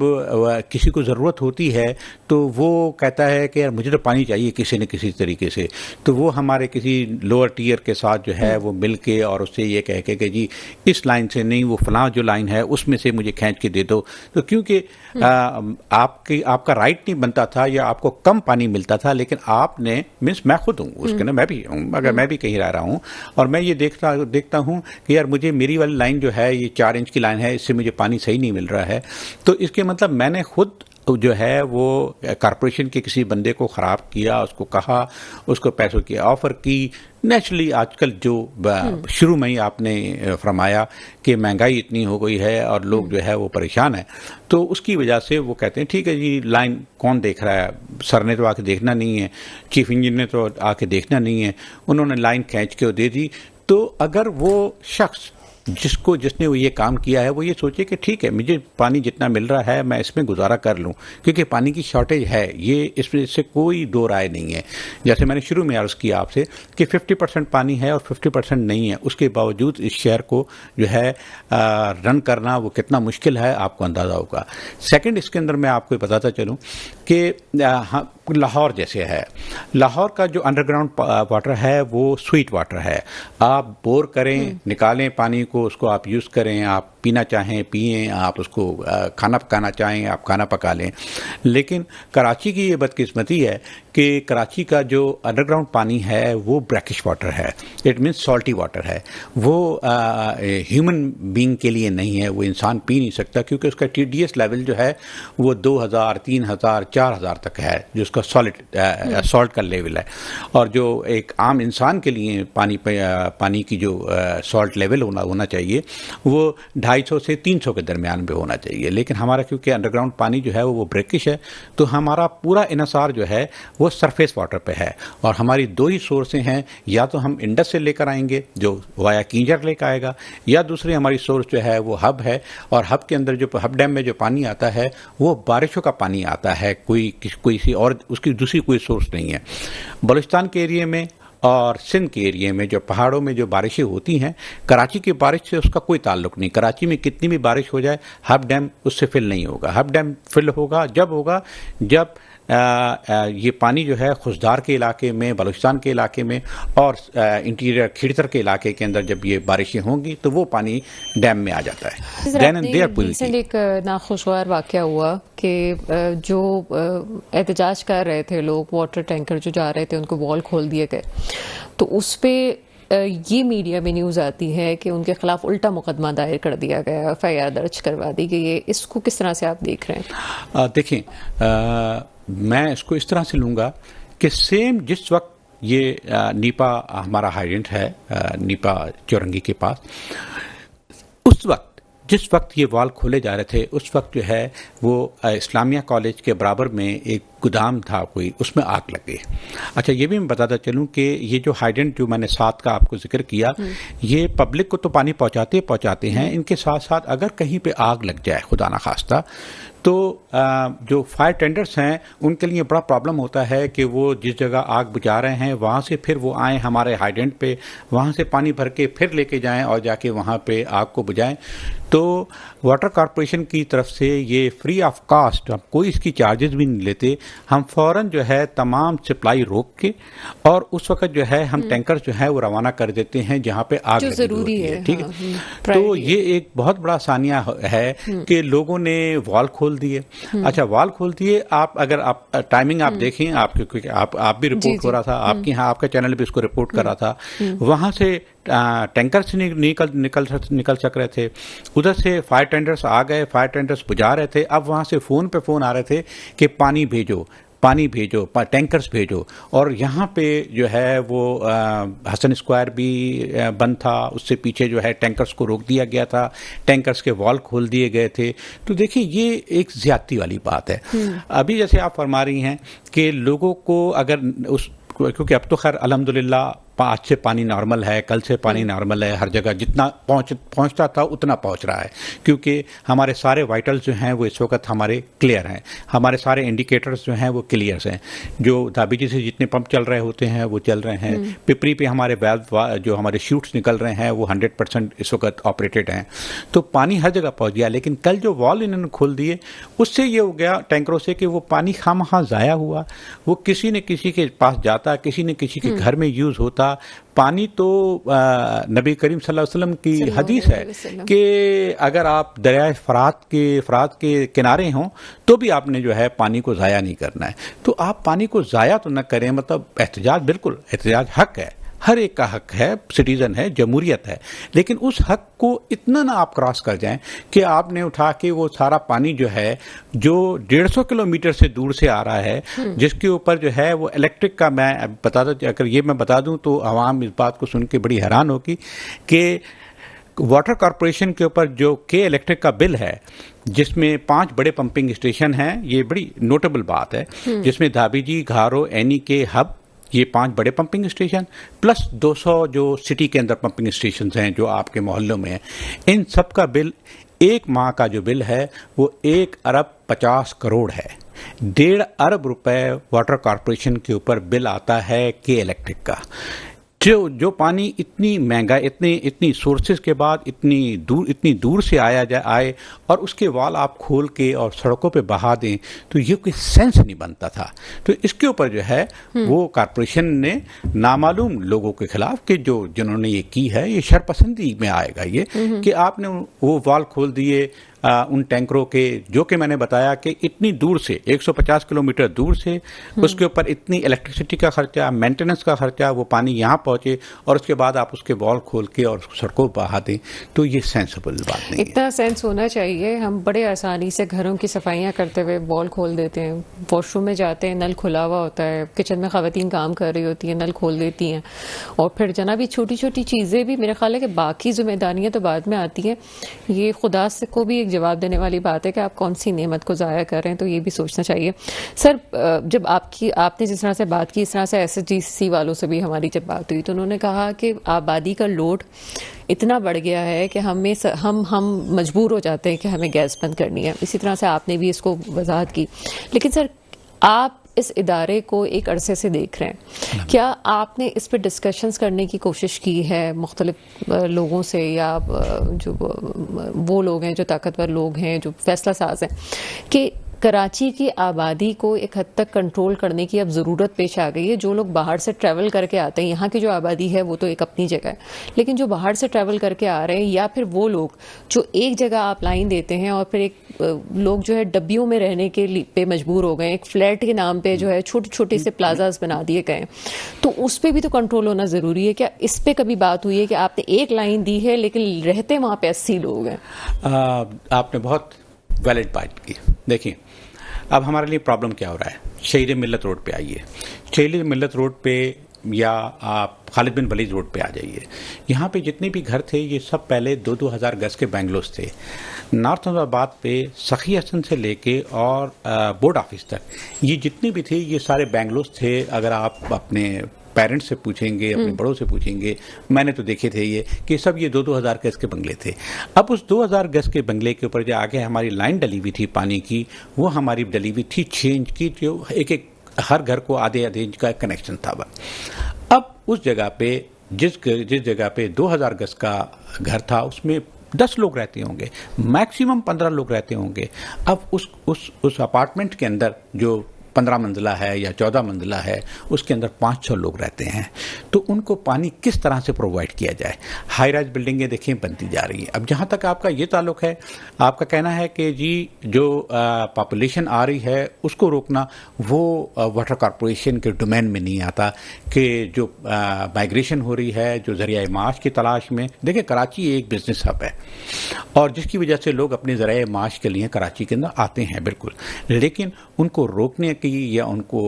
किसी को ज़रूरत होती है तो वो कहता है कि यार मुझे तो पानी चाहिए किसी न किसी तरीके से, तो वो हमारे किसी लोअर टियर के साथ जो है वो मिल के और उससे ये कह के कि जी इस लाइन से नहीं, वो फलां जो लाइन है उसमें से मुझे खींच के दे दो, तो क्योंकि आपका राइट नहीं बनता था या आपको कम पानी मिलता था, लेकिन आपने मीन्स मैं खुद हूँ उसके ना, मैं भी हूँ, अगर मैं भी कहीं रह रहा हूँ और मैं ये देखता हूँ कि यार मुझे मेरी वाली लाइन जो है ये 4 इंच की लाइन है, इससे मुझे पानी सही नहीं मिल रहा है, तो इसके मतलब मैंने खुद जो है वो कॉरपोरेशन के किसी बंदे को ख़राब किया, उसको कहा, उसको पैसों की ऑफ़र की। नेचुरली आजकल जो शुरू में ही आपने फरमाया कि महंगाई इतनी हो गई है और लोग जो है वो परेशान है, तो उसकी वजह से वो कहते हैं ठीक है जी लाइन कौन देख रहा है, सर ने तो आके देखना नहीं है, चीफ इंजीनियर ने तो आके देखना नहीं है, उन्होंने लाइन खींच के दे दी। तो अगर वो शख्स जिसने वो ये काम किया है वो ये सोचे कि ठीक है मुझे पानी जितना मिल रहा है मैं इसमें गुजारा कर लूं, क्योंकि पानी की शॉर्टेज है, ये इससे कोई दो राय नहीं है। जैसे मैंने शुरू में अर्ज़ किया आपसे कि 50% पानी है और 50% नहीं है, उसके बावजूद इस शहर को जो है रन करना वो कितना मुश्किल है आपको अंदाज़ा होगा। सेकंड, इसके अंदर मैं आपको बताता चलूँ कि लाहौर जैसे है, लाहौर का जो अंडरग्राउंड वाटर है वो स्वीट वाटर है, आप बोर करें निकालें पानी को, उसको आप यूज़ करें, आप पीना चाहें पिएं, आप उसको खाना पकाना चाहें आप खाना पका लें। लेकिन कराची की ये बदकिस्मती है कि कराची का जो अंडरग्राउंड पानी है वो ब्रैकिश वाटर है, इट मीन्स सॉल्टी वाटर है, वो ह्यूमन बीइंग के लिए नहीं है, वो इंसान पी नहीं सकता, क्योंकि उसका TDS लेवल जो है वो 2000, 3000, 4000 तक है, जो उसका सॉल्ट का लेवल है। और जो एक आम इंसान के लिए पानी की जो सॉल्ट लेवल होना चाहिए वो 250 से 300 के दरमियान में होना चाहिए। लेकिन हमारा क्योंकि अंडरग्राउंड पानी जो है वो ब्रेकिश है, तो हमारा पूरा इनसार जो है वो सरफेस वाटर पे है, और हमारी दो ही सोर्सें हैं, या तो हम इंडस से लेकर आएंगे जो वाया कींजर लेकर आएगा, या दूसरी हमारी सोर्स जो है वो हब है, और हब के अंदर जो हब डैम में जो पानी आता है वो बारिशों का पानी आता है, कोई सी और उसकी दूसरी कोई सोर्स नहीं है। बलूचिस्तान के एरिए में और सिंध के एरिए में जो पहाड़ों में जो बारिशें होती हैं, कराची की बारिश से उसका कोई ताल्लुक नहीं। कराची में कितनी भी बारिश हो जाए हब डैम उससे फिल नहीं होगा। हब डैम फिल होगा जब ये पानी जो है खुशदार के इलाके में, बलूचिस्तान के इलाके में और इंटीरियर खिड़तर के इलाके के अंदर जब ये बारिशें होंगी तो वो पानी डैम में आ जाता है। एक नाखुशगवार वाक़या हुआ कि जो एहतजाज कर रहे थे लोग, वाटर टैंकर जो जा रहे थे उनको वॉल खोल दिए गए, तो उस पर ये मीडिया में न्यूज़ आती है कि उनके खिलाफ उल्टा मुकदमा दायर कर दिया गया, FIR दर्ज करवा दी गई है। इसको किस तरह से आप देख रहे हैं? देखें, मैं इसको इस तरह से लूँगा कि सेम जिस वक्त ये नीपा हमारा हाइडेंट है, नीपा चौरंगी के पास, जिस वक्त ये वाल खोले जा रहे थे उस वक्त जो है वो इस्लामिया कॉलेज के बराबर में एक गोदाम था कोई, उसमें आग लग गई। अच्छा, ये भी मैं बताता चलूँ कि ये जो हाइडेंट जो मैंने 7 का आपको जिक्र किया, ये पब्लिक को तो पानी पहुँचाते हैं, इनके साथ साथ अगर कहीं पे आग लग जाए खुदा ना खास्ता, तो जो फायर टेंडर्स हैं उनके लिए बड़ा प्रॉब्लम होता है कि वो जिस जगह आग बुझा रहे हैं वहाँ से फिर वो आएँ हमारे हाइडेंट पे, वहाँ से पानी भर के फिर लेके जाएं और जाके वहाँ पे आग को बुझाएं। तो वाटर कॉरपोरेशन की तरफ से ये फ्री ऑफ कास्ट, हम कोई इसकी चार्जेस भी नहीं लेते, हम फ़ौरन जो है तमाम सप्लाई रोक के और उस वक्त जो है हम टैंकर जो है वो रवाना कर देते हैं जहाँ पे आग ज़रूरी है। ठीक है, तो ये एक बहुत बड़ा आसानियाँ है कि लोगों ने वॉल खोल दिए। अच्छा, वॉल खोल दिए, अगर आप टाइमिंग आप देखें, क्योंकि आप भी रिपोर्ट हो रहा था, आपके यहाँ आपका चैनल भी इसको रिपोर्ट कर रहा था, वहाँ से टैंकर से निकल सक रहे थे, उधर से फायर टेंडर्स आ गए, फायर टेंडर्स बुझा रहे थे, अब वहाँ से फ़ोन पे फ़ोन आ रहे थे कि पानी भेजो, टैंकर्स भेजो। और यहाँ पे जो है वो हसन स्क्वायर भी बंद था, उससे पीछे जो है टैंकर्स को रोक दिया गया था, टैंकर्स के वॉल खोल दिए गए थे। तो देखिए ये एक ज़्यादती वाली बात है। अभी जैसे आप फरमा रही हैं कि लोगों को अगर क्योंकि अब तो खैर अल्हम्दुलिल्लाह आज से पानी नॉर्मल है, कल से पानी नॉर्मल है, हर जगह जितना पहुंचता था उतना पहुंच रहा है, क्योंकि हमारे सारे वाइटल्स जो हैं वो इस वक्त हमारे क्लियर हैं, हमारे सारे इंडिकेटर्स जो हैं वो क्लियर हैं, जो दाबीजी से जितने पंप चल रहे होते हैं वो चल रहे हैं, पिपरी पे हमारे वाल्व जो हमारे शूट्स निकल रहे हैं वो 100% इस वक्त ऑपरेटेड हैं, तो पानी हर जगह पहुंच गया। लेकिन कल जो वॉल इन्होंने खोल दिए उससे ये हो गया टैंकरों से कि वो पानी खामखा ज़ाया हुआ, वो किसी न किसी के पास जाता, किसी न किसी के घर में यूज़ होता। पानी तो नबी करीम सल्लल्लाहु अलैहि वसल्लम की हदीस है कि अगर आप दरिया फ़रात के किनारे हों तो भी आपने जो है पानी को ज़ाया नहीं करना है। तो आप पानी को ज़ाया तो न करें, मतलब एहतजाज, बिल्कुल एहतजाज हक है, हर एक का हक है, सिटीजन है, जमहूरियत है, लेकिन उस हक को इतना ना आप क्रॉस कर जाएं कि आपने उठा के वो सारा पानी जो है जो 150 किलोमीटर से दूर से आ रहा है, जिसके ऊपर जो है वो इलेक्ट्रिक का, मैं अगर ये मैं बता दूं तो आवाम इस बात को सुन के बड़ी हैरान होगी कि वाटर कॉरपोरेशन के ऊपर जो के इलेक्ट्रिक का बिल है, जिसमें 5 बड़े पंपिंग स्टेशन हैं, ये बड़ी नोटेबल बात है, जिसमें धाबीजी, घारो, एनी के हब, ये 5 बड़े पंपिंग स्टेशन प्लस 200 जो सिटी के अंदर पंपिंग स्टेशन हैं जो आपके मोहल्लों में हैं, इन सब का बिल, एक माह का जो बिल है वो 1 अरब 50 करोड़ है। 1.5 अरब रुपए वाटर कॉरपोरेशन के ऊपर बिल आता है के इलेक्ट्रिक का। जो पानी इतनी महंगा, इतनी सोर्सेज के बाद इतनी दूर से आए और उसके वाल आप खोल के और सड़कों पे बहा दें, तो ये कोई सेंस नहीं बनता था। तो इसके ऊपर जो है वो कॉरपोरेशन ने नामालूम लोगों के खिलाफ कि जिन्होंने ये की है, ये शरपसंदी में आएगा ये कि आपने वो वाल खोल दिए उन टैंकरों के, जो कि मैंने बताया कि इतनी दूर से 150 किलोमीटर दूर से, उसके ऊपर इतनी इलेक्ट्रिसिटी का खर्चा, मेंटेनेंस का खर्चा, वो पानी यहाँ पहुंचे और उसके बाद आप उसके वॉल खोल के और सड़कों पर बहा दें, तो ये सेंसिबल बात नहीं है। इतना सेंस होना चाहिए। हम बड़े आसानी से घरों की सफाइयाँ करते हुए वॉल खोल देते हैं, वॉशरूम में जाते हैं, नल खुला हुआ होता है, किचन में ख़वातीन काम कर रही होती हैं, नल खोल देती हैं, और फिर जना भी छोटी छोटी चीज़ें भी, मेरा ख्याल है कि बाकी जिम्मेदारियाँ तो बाद में आती हैं। ये खुदा से को भी एक जवाब देने वाली बात है कि आप कौन सी नेमत को ज़ाया कर रहे हैं, तो ये भी सोचना चाहिए। सर, जब आपने जिस तरह से बात की, इस तरह से SSGC वालों से भी हमारी जब बात हुई तो उन्होंने कहा कि आबादी का लोड इतना बढ़ गया है कि हम मजबूर हो जाते हैं कि हमें गैस बंद करनी है। इसी तरह से आपने भी इसको वजाहत की। लेकिन सर, आप इस इदारे को एक अरसे से देख रहे हैं, क्या आपने इस पर डिस्कशंस करने की कोशिश की है मुख्तलिफ लोगों से, या जो वो लोग हैं, जो ताकतवर लोग हैं, जो फैसला साज हैं, कि कराची की आबादी को एक हद तक कंट्रोल करने की अब ज़रूरत पेश आ गई है? जो लोग बाहर से ट्रैवल करके आते हैं, यहाँ की जो आबादी है वो तो एक अपनी जगह है, लेकिन जो बाहर से ट्रैवल करके आ रहे हैं, या फिर वो लोग जो एक जगह आप लाइन देते हैं और फिर एक लोग जो है डब्बियों में रहने के पे मजबूर हो गए, एक फ्लैट के नाम पे जो है छोटे छोटे से प्लाजाज बना दिए गए, तो उस पर भी तो कंट्रोल होना ज़रूरी है। क्या इस पर कभी बात हुई है कि आपने एक लाइन दी है लेकिन रहते वहाँ पे 80 लोग हैं? आपने बहुत वैलिड बात की। देखिए, अब हमारे लिए प्रॉब्लम क्या हो रहा है। शहीद मिल्लत रोड पे आइए, शहीद मिल्लत रोड पे, या आप खालिद बिन वलीद रोड पे आ जाइए। यहाँ पे जितने भी घर थे ये सब पहले 2-2 हज़ार गज के बैंगलोस थे। नॉर्थ अहमदाबाद पे सखी हसन से लेके और बोर्ड ऑफिस तक ये जितने भी थे ये सारे बैंगलोस थे। अगर आप अपने पेरेंट्स से पूछेंगे, अपने बड़ों से पूछेंगे, मैंने तो देखे थे ये कि सब ये 2-2 हज़ार गज के बंगले थे। अब उस 2000 गज के बंगले के ऊपर जो आगे हमारी लाइन डली हुई थी पानी की, वो हमारी डली हुई थी 6 इंच की, जो एक हर घर को आधे इंच का कनेक्शन था। अब उस जगह पे जिस जगह पे 2000 गज का घर था उसमें 10 लोग रहते होंगे, मैक्सिमम 15 लोग रहते होंगे। अब उस अपार्टमेंट के अंदर जो 15 मंजिला है या 14 मंजिला है, उसके अंदर 500 लोग रहते हैं, तो उनको पानी किस तरह से प्रोवाइड किया जाए। हाई राइज बिल्डिंगें देखिए बनती जा रही हैं। अब जहाँ तक आपका ये ताल्लुक है, आपका कहना है कि जी जो पॉपुलेशन आ रही है उसको रोकना वो वाटर कॉरपोरेशन के डोमेन में नहीं आता, कि जो माइग्रेशन हो रही है, जो ज़रिया माश की तलाश में, देखिए कराची एक बिजनेस हब है और जिसकी वजह से लोग अपने ज़रिया माश के लिए कराची के अंदर आते हैं, बिल्कुल, लेकिन उनको रोकने की या उनको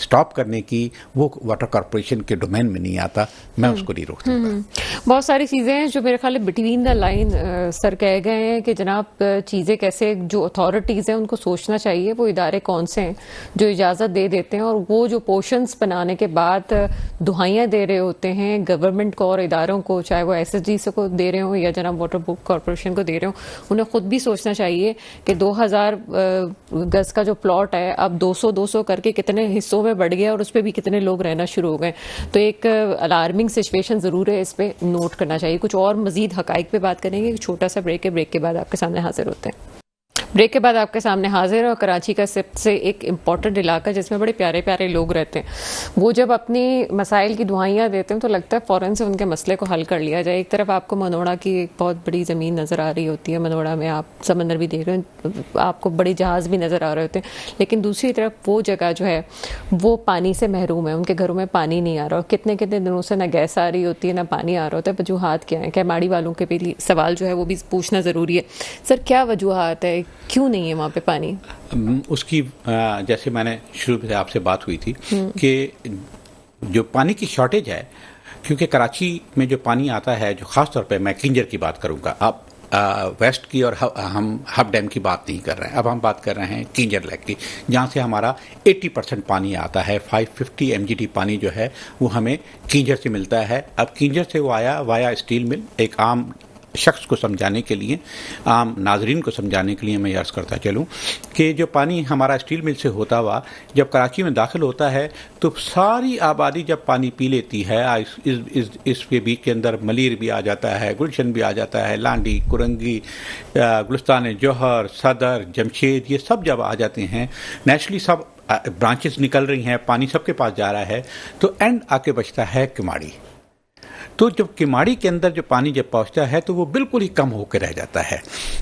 स्टॉप करने की वो वाटर कॉरपोरेशन के डोमेन में नहीं आता, मैं उसको नहीं रोक सकता। बहुत सारी चीज़ें हैं जो मेरे ख्याल बिटवीन द लाइन सर कह गए हैं कि जनाब चीज़ें कैसे, जो अथॉरिटीज़ हैं उनको सोचना चाहिए वो इदारे कौन से हैं जो इजाज़त दे देते हैं, और वो जो पोर्शंस बनाने के बाद दुहाइयाँ दे रहे होते हैं गवर्नमेंट को और इदारों को, चाहे वो SSG से को दे रहे हो या जनाब वाटर कॉरपोरेशन को दे रहे हो, उन्हें खुद भी सोचना चाहिए कि 2000 गज का जो प्लॉट है अब 200-200 करके कितने हिस्सों में बढ़ गया और उस पर भी कितने लोग रहना शुरू हो गए। तो एक अलार्मिंग सिचुएशन ज़रूर है, इस पे नोट करना चाहिए। कुछ और मजीद हकाइक पे बात करेंगे, एक छोटा सा ब्रेक है, ब्रेक के बाद आपके सामने हाजिर होते हैं। ब्रेक के बाद आपके सामने हाजिर है, और कराची का सबसे एक इम्पॉर्टेंट इलाका जिसमें बड़े प्यारे प्यारे लोग रहते हैं, वो जब अपनी मसाइल की दुआइयाँ देते हैं तो लगता है फ़ौरन से उनके मसले को हल कर लिया जाए। एक तरफ आपको मनोड़ा की एक बहुत बड़ी ज़मीन नज़र आ रही होती है, मनोड़ा में आप समंदर भी देख रहे हैं, आपको बड़े जहाज़ भी नज़र आ रहे होते हैं, लेकिन दूसरी तरफ वो जगह जो है वो पानी से महरूम है, उनके घरों में पानी नहीं आ रहा, और कितने कितने दिनों से ना गैस आ रही होती है ना पानी आ रहा होता है। वजूहात क्या है, कैमाड़ी वालों के भी सवाल जो है वो भी पूछना ज़रूरी है। सर क्या वजूहात है, क्यों नहीं है वहाँ पे पानी? उसकी जैसे मैंने शुरू में आपसे बात हुई थी कि जो पानी की शॉर्टेज है, क्योंकि कराची में जो पानी आता है, जो ख़ास तौर पे मैं किंजर की बात करूँगा, अब वेस्ट की और हम हब डैम की बात नहीं कर रहे हैं, अब हम बात कर रहे हैं किंजर लेक की, जहाँ से हमारा 80% पानी आता है। 550 MGD पानी जो है वो हमें किंजर से मिलता है। अब किंजर से वो आया वाया स्टील मिल। एक आम शख्स को समझाने के लिए, आम नाजरीन को समझाने के लिए मैं अर्ज़ करता चलूँ कि जो पानी हमारा स्टील मिल से होता हुआ जब कराची में दाखिल होता है तो सारी आबादी जब पानी पी लेती है, इसके बीच के अंदर मलीर भी आ जाता है, गुलशन भी आ जाता है, लांडी, कुरंगी, गुलिस्तान जौहर, सदर, जमशेद, ये सब जब आ जाते हैं, नेचुरली सब ब्रांचेस निकल रही हैं, पानी सबके पास जा रहा है, तो एंड आके बचता है किमाड़ी। तो जब किमाड़ी के अंदर जो पानी जब पहुंचता है तो वो बिल्कुल ही कम होकर रह जाता है।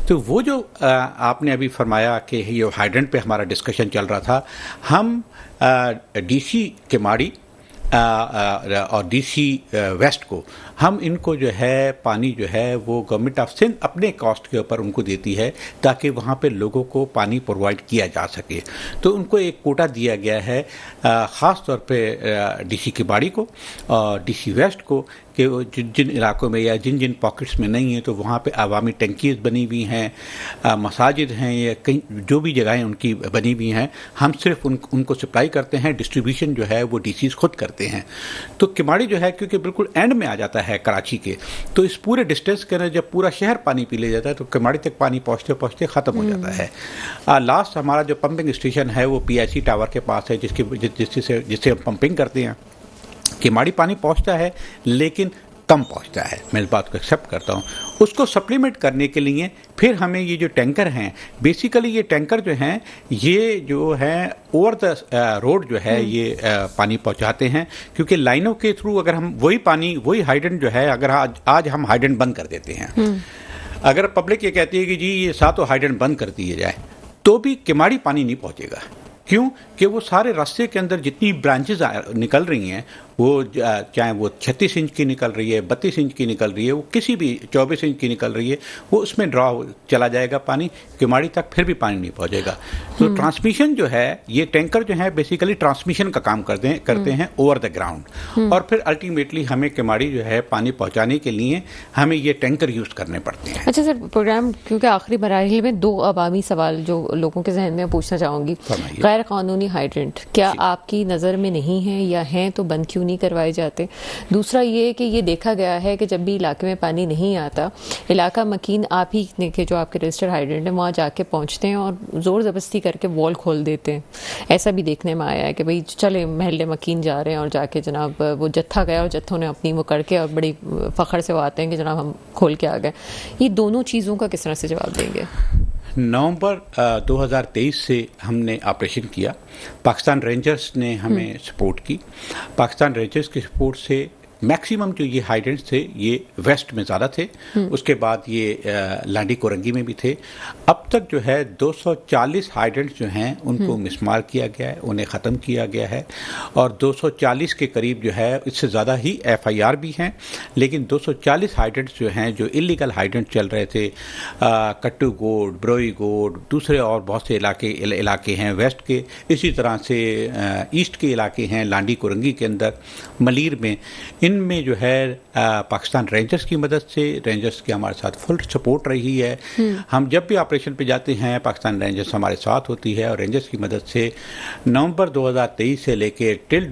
तो वो जो आपने अभी फरमाया कि ये हाइड्रेंट पे हमारा डिस्कशन चल रहा था, हम DC किमाड़ी और DC वेस्ट को, हम इनको जो है पानी जो है वो गवर्नमेंट ऑफ सिंध अपने कॉस्ट के ऊपर उनको देती है ताकि वहाँ पे लोगों को पानी प्रोवाइड किया जा सके। तो उनको एक कोटा दिया गया है, ख़ास तौर पे DC किमाड़ी को और DC वेस्ट को, कि जिन इलाकों में या जिन जिन पॉकेट्स में नहीं है तो वहाँ पे अवामी टंकीज़ बनी हुई हैं, मसाजिद हैं, या कहीं जो भी जगहें उनकी बनी हुई हैं, हम सिर्फ उनको सप्लाई करते हैं, डिस्ट्रीब्यूशन जो है वो DCs खुद करते हैं। तो किमाड़ी जो है क्योंकि बिल्कुल एंड में आ जाता है कराची के, तो इस पूरे डिस्टेंस के अंदर जब पूरा शहर पानी पी ले जाता है तो किमाड़ी तक पानी पहुँचते पहुँचते ख़त्म हो जाता है। लास्ट हमारा जो पंपिंग स्टेशन है वो PIC टावर के पास है, जिससे हम पंपिंग करते हैं। किमाड़ी पानी पहुंचता है लेकिन कम पहुंचता है, मैं इस बात को एक्सेप्ट करता हूं। उसको सप्लीमेंट करने के लिए फिर हमें ये जो टैंकर हैं, बेसिकली ये टैंकर जो हैं ये जो हैं ओवर द रोड जो है ये पानी पहुंचाते हैं, क्योंकि लाइनों के थ्रू अगर हम वही पानी, वही हाइड्रेंट जो है, अगर आज हम हाइड्रेंट बंद कर देते हैं, अगर पब्लिक ये कहती है कि जी ये 7 हाइड्रेंट बंद कर दिए जाए, तो भी किमाड़ी पानी नहीं पहुंचेगा। क्यों? कि वो सारे रास्ते के अंदर जितनी ब्रांचेस निकल रही हैं, वो चाहे वो 36 इंच की निकल रही है, 32 इंच की निकल रही है, वो किसी भी 24 इंच की निकल रही है, वो उसमें ड्रॉ चला जाएगा पानी, किमाड़ी तक फिर भी पानी नहीं पहुंचेगा। तो ट्रांसमिशन जो है, ये टैंकर जो है बेसिकली ट्रांसमिशन का काम करते हैं ओवर द ग्राउंड, और फिर अल्टीमेटली हमें किमाड़ी जो है पानी पहुंचाने के लिए हमें ये टैंकर यूज करने पड़ते हैं। अच्छा सर, प्रोग्राम क्योंकि आखिरी मराहिल में 2 अवामी सवाल जो लोगों के जहन में पूछना चाहूंगी। गैर कानूनी हाइड्रेंट क्या आपकी नज़र में नहीं है, या हैं तो बंद क्यों नहीं करवाए जाते? दूसरा ये कि ये देखा गया है कि जब भी इलाके में पानी नहीं आता, इलाका मकीन आप ही ने के जो आपके रजिस्टर्ड हाइड्रेंट है वहाँ जाके पहुँचते हैं और ज़ोर ज़बरदस्ती करके वॉल खोल देते हैं। ऐसा भी देखने में आया है कि भाई चले महल्ले मकीन जा रहे हैं और जाके जनाब वो जत्था गया और जत्थों ने अपनी वो करके और बड़ी फ़ख्र से वो आते हैं कि जनाब हम खोल के आ गए। ये दोनों चीज़ों का किस तरह से जवाब देंगे? नवंबर 2023 से हमने ऑपरेशन किया, पाकिस्तान रेंजर्स ने हमें सपोर्ट की। पाकिस्तान रेंजर्स के सपोर्ट से मैक्सिमम जो ये हाइड्रेंट्स थे ये वेस्ट में ज़्यादा थे, उसके बाद ये लांडी कोरंगी में भी थे। अब तक जो है 240 हाइड्रेंट्स जो हैं उनको मिसमार किया गया है, उन्हें ख़त्म किया गया है, और 240 के करीब जो है, इससे ज़्यादा ही FIR भी हैं, लेकिन 240 हाइड्रेंट्स जो हैं जो इलीगल हाइड्रेंट्स चल रहे थे, कट्टू गोड, ब्रोई गोड, दूसरे और बहुत से इलाके हैं वेस्ट के, इसी तरह से ईस्ट के इलाके हैं लांडी कोरंगी के अंदर, मलीर में, इनमें जो है पाकिस्तान रेंजर्स की मदद से, रेंजर्स की हमारे साथ फुल सपोर्ट रही है। हम जब भी ऑपरेशन पे जाते हैं पाकिस्तान रेंजर्स हमारे साथ होती है, और रेंजर्स की मदद से नवंबर 2023 से लेके टिल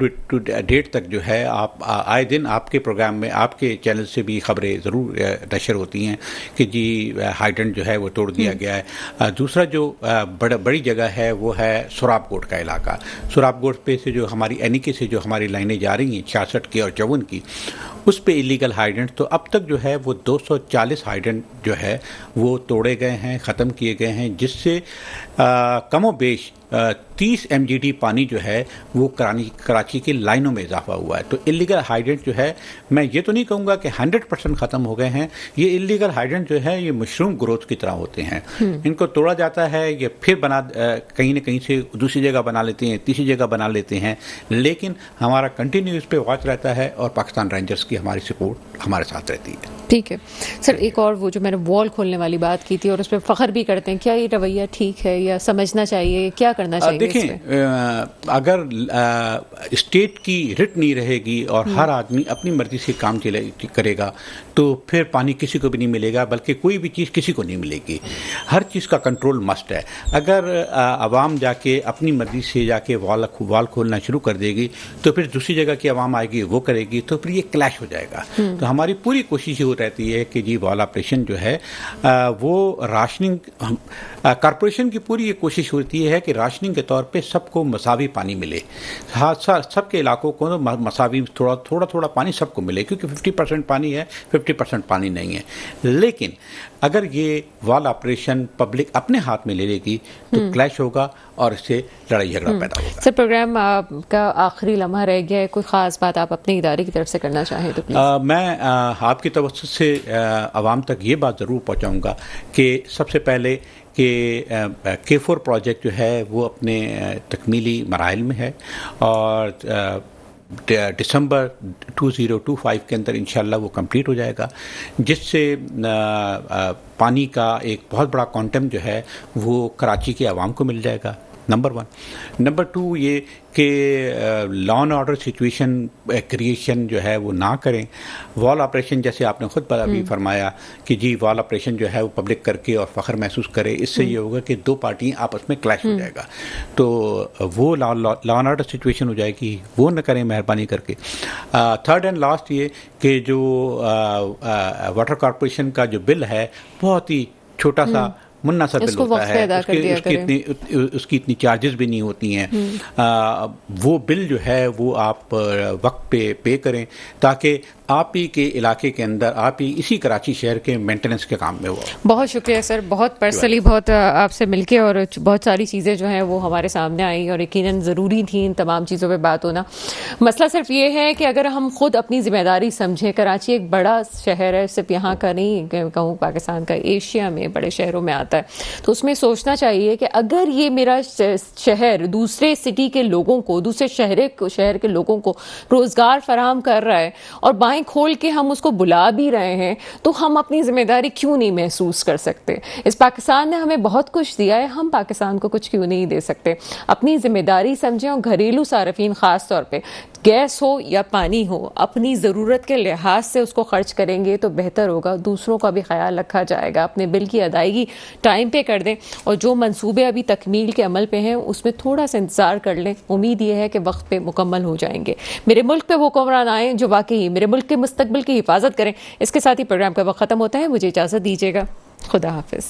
डेट तक जो है, आप आए दिन आपके प्रोग्राम में, आपके चैनल से भी खबरें ज़रूर नशर होती हैं कि जी हाइड्रेंट जो है वो तोड़ दिया गया है। दूसरा जो बड़ी जगह है वो है सुराबकोट का इलाका। सुराबकोट पे से जो हमारी एनिके से जो हमारी लाइनें जा रही हैं 66 की और 54 की, उस पे इलीगल हाइड्रेंट, तो अब तक जो है वो 240 हाइड्रेंट जो है वो तोड़े गए हैं, ख़त्म किए गए हैं, जिससे कमोबेश 30 MGD पानी जो है वो कराची की लाइनों में इजाफा हुआ है। तो इलीगल हाइड्रेंट जो है, मैं ये तो नहीं कहूँगा कि 100% ख़त्म हो गए हैं। ये इलीगल हाइड्रेंट जो है ये मशरूम ग्रोथ की तरह होते हैं, इनको तोड़ा जाता है, ये फिर कहीं ना कहीं से दूसरी जगह बना लेते हैं, तीसरी जगह बना लेते हैं, लेकिन हमारा कंटिन्यू इस पर वॉच रहता है, और पाकिस्तान रेंजर्स की हमारी सपोर्ट हमारे साथ रहती है। ठीक है सर, एक और वो जो मैंने वॉल खोलने वाली बात की थी और उस पर फख्र भी करते हैं, क्या ये रवैया ठीक है या समझना चाहिए, क्या करना चाहिए? देखें, अगर स्टेट की रिट नहीं रहेगी और हर आदमी अपनी मर्जी से काम करेगा, तो फिर पानी किसी को भी नहीं मिलेगा, बल्कि कोई भी चीज़ किसी को नहीं मिलेगी। हर चीज़ का कंट्रोल मस्ट है। अगर आवाम जाके अपनी मर्जी से जाके वॉल खोलना शुरू कर देगी, तो फिर दूसरी जगह की आवाम आएगी वो करेगी, तो फिर ये क्लैश हो जाएगा। तो हमारी पूरी कोशिश ये रहती है कि जी वॉल ऑपरेशन जो है वो राशनिंग, कॉरपोरेशन की पूरी ये कोशिश होती है कि राशनिंग के तौर पे सबको मसावी पानी मिले, सबके इलाकों को मसावी थोड़ा पानी सबको मिले, क्योंकि 50% पानी है, 50% पानी नहीं है। लेकिन अगर ये वॉल ऑपरेशन पब्लिक अपने हाथ में ले लेगी तो क्लैश होगा और इससे लड़ाई झगड़ा पैदा होगा। सर, प्रोग्राम का आखिरी लम्हा रह गया है, कोई ख़ास बात आप अपने इदारे की तरफ से करना चाहें तो प्लीज़। मैं आपकी तवज्जो से आवाम तक ये बात ज़रूर पहुँचाऊँगा कि सबसे पहले कि K4 प्रोजेक्ट जो है वो अपने तकमीली मराहिल में है, और दिसंबर 2025 के अंदर इंशाल्लाह वो कंप्लीट हो जाएगा, जिससे पानी का एक बहुत बड़ा क्वांटम जो है वो कराची के आवाम को मिल जाएगा, नंबर 1। नंबर 2 ये कि law and order situation creation जो है वो ना करें। वॉल ऑपरेशन जैसे आपने खुद भी फरमाया कि जी वॉल ऑपरेशन जो है वो पब्लिक करके और फ़ख्र महसूस करे, इससे ये होगा कि दो पार्टियां आपस में क्लैश हो जाएगा, तो वो लॉ एंड ऑर्डर सिचुएशन हो जाएगी, वो न करें मेहरबानी करके। थर्ड एंड लास्ट ये कि जो वाटर कॉरपोरेशन का जो बिल है बहुत ही छोटा सा मुन्ना सा बिल होता है, उसकी इतनी चार्जेस भी नहीं होती हैं। वो बिल जो है वो आप वक्त पे पे करें, ताकि आप ही के इलाके के अंदर, आप ही इसी कराची शहर के मेंटेनेंस के काम में हो। बहुत शुक्रिया सर, बहुत पर्सनली बहुत आपसे मिलके, और बहुत सारी चीज़ें जो हैं वो हमारे सामने आई, और यकीनन ज़रूरी थी इन तमाम चीज़ों पे बात होना। मसला सिर्फ ये है कि अगर हम खुद अपनी जिम्मेदारी समझें, कराची एक बड़ा शहर है, सिर्फ यहाँ का नहीं कहूँ, पाकिस्तान का, एशिया में बड़े शहरों में आता है, तो उसमें सोचना चाहिए कि अगर ये मेरा शहर दूसरे सिटी के लोगों को, दूसरे शहर के लोगों को रोज़गार फराहम कर रहा है और बाएं खोल के हम उसको बुला भी रहे हैं, तो हम अपनी जिम्मेदारी क्यों नहीं महसूस कर सकते? इस पाकिस्तान ने हमें बहुत कुछ दिया है, हम पाकिस्तान को कुछ क्यों नहीं दे सकते? अपनी जिम्मेदारी समझें, और घरेलू सार्फिन खास तौर पे, गैस हो या पानी हो, अपनी ज़रूरत के लिहाज से उसको खर्च करेंगे तो बेहतर होगा, दूसरों का भी ख्याल रखा जाएगा। अपने बिल की अदायगी टाइम पे कर दें, और जो मंसूबे अभी तकमील के अमल पे हैं उसमें थोड़ा सा इंतजार कर लें। उम्मीद ये है कि वक्त पे मुकम्मल हो जाएंगे। मेरे मुल्क पे वो हुक्मरान आए जो वाकई मेरे मुल्क के मुस्तकबिल की हिफाजत करें। इसके साथ ही प्रोग्राम का वक्त ख़त्म होता है, मुझे इजाज़त दीजिएगा। खुदा हाफिज़।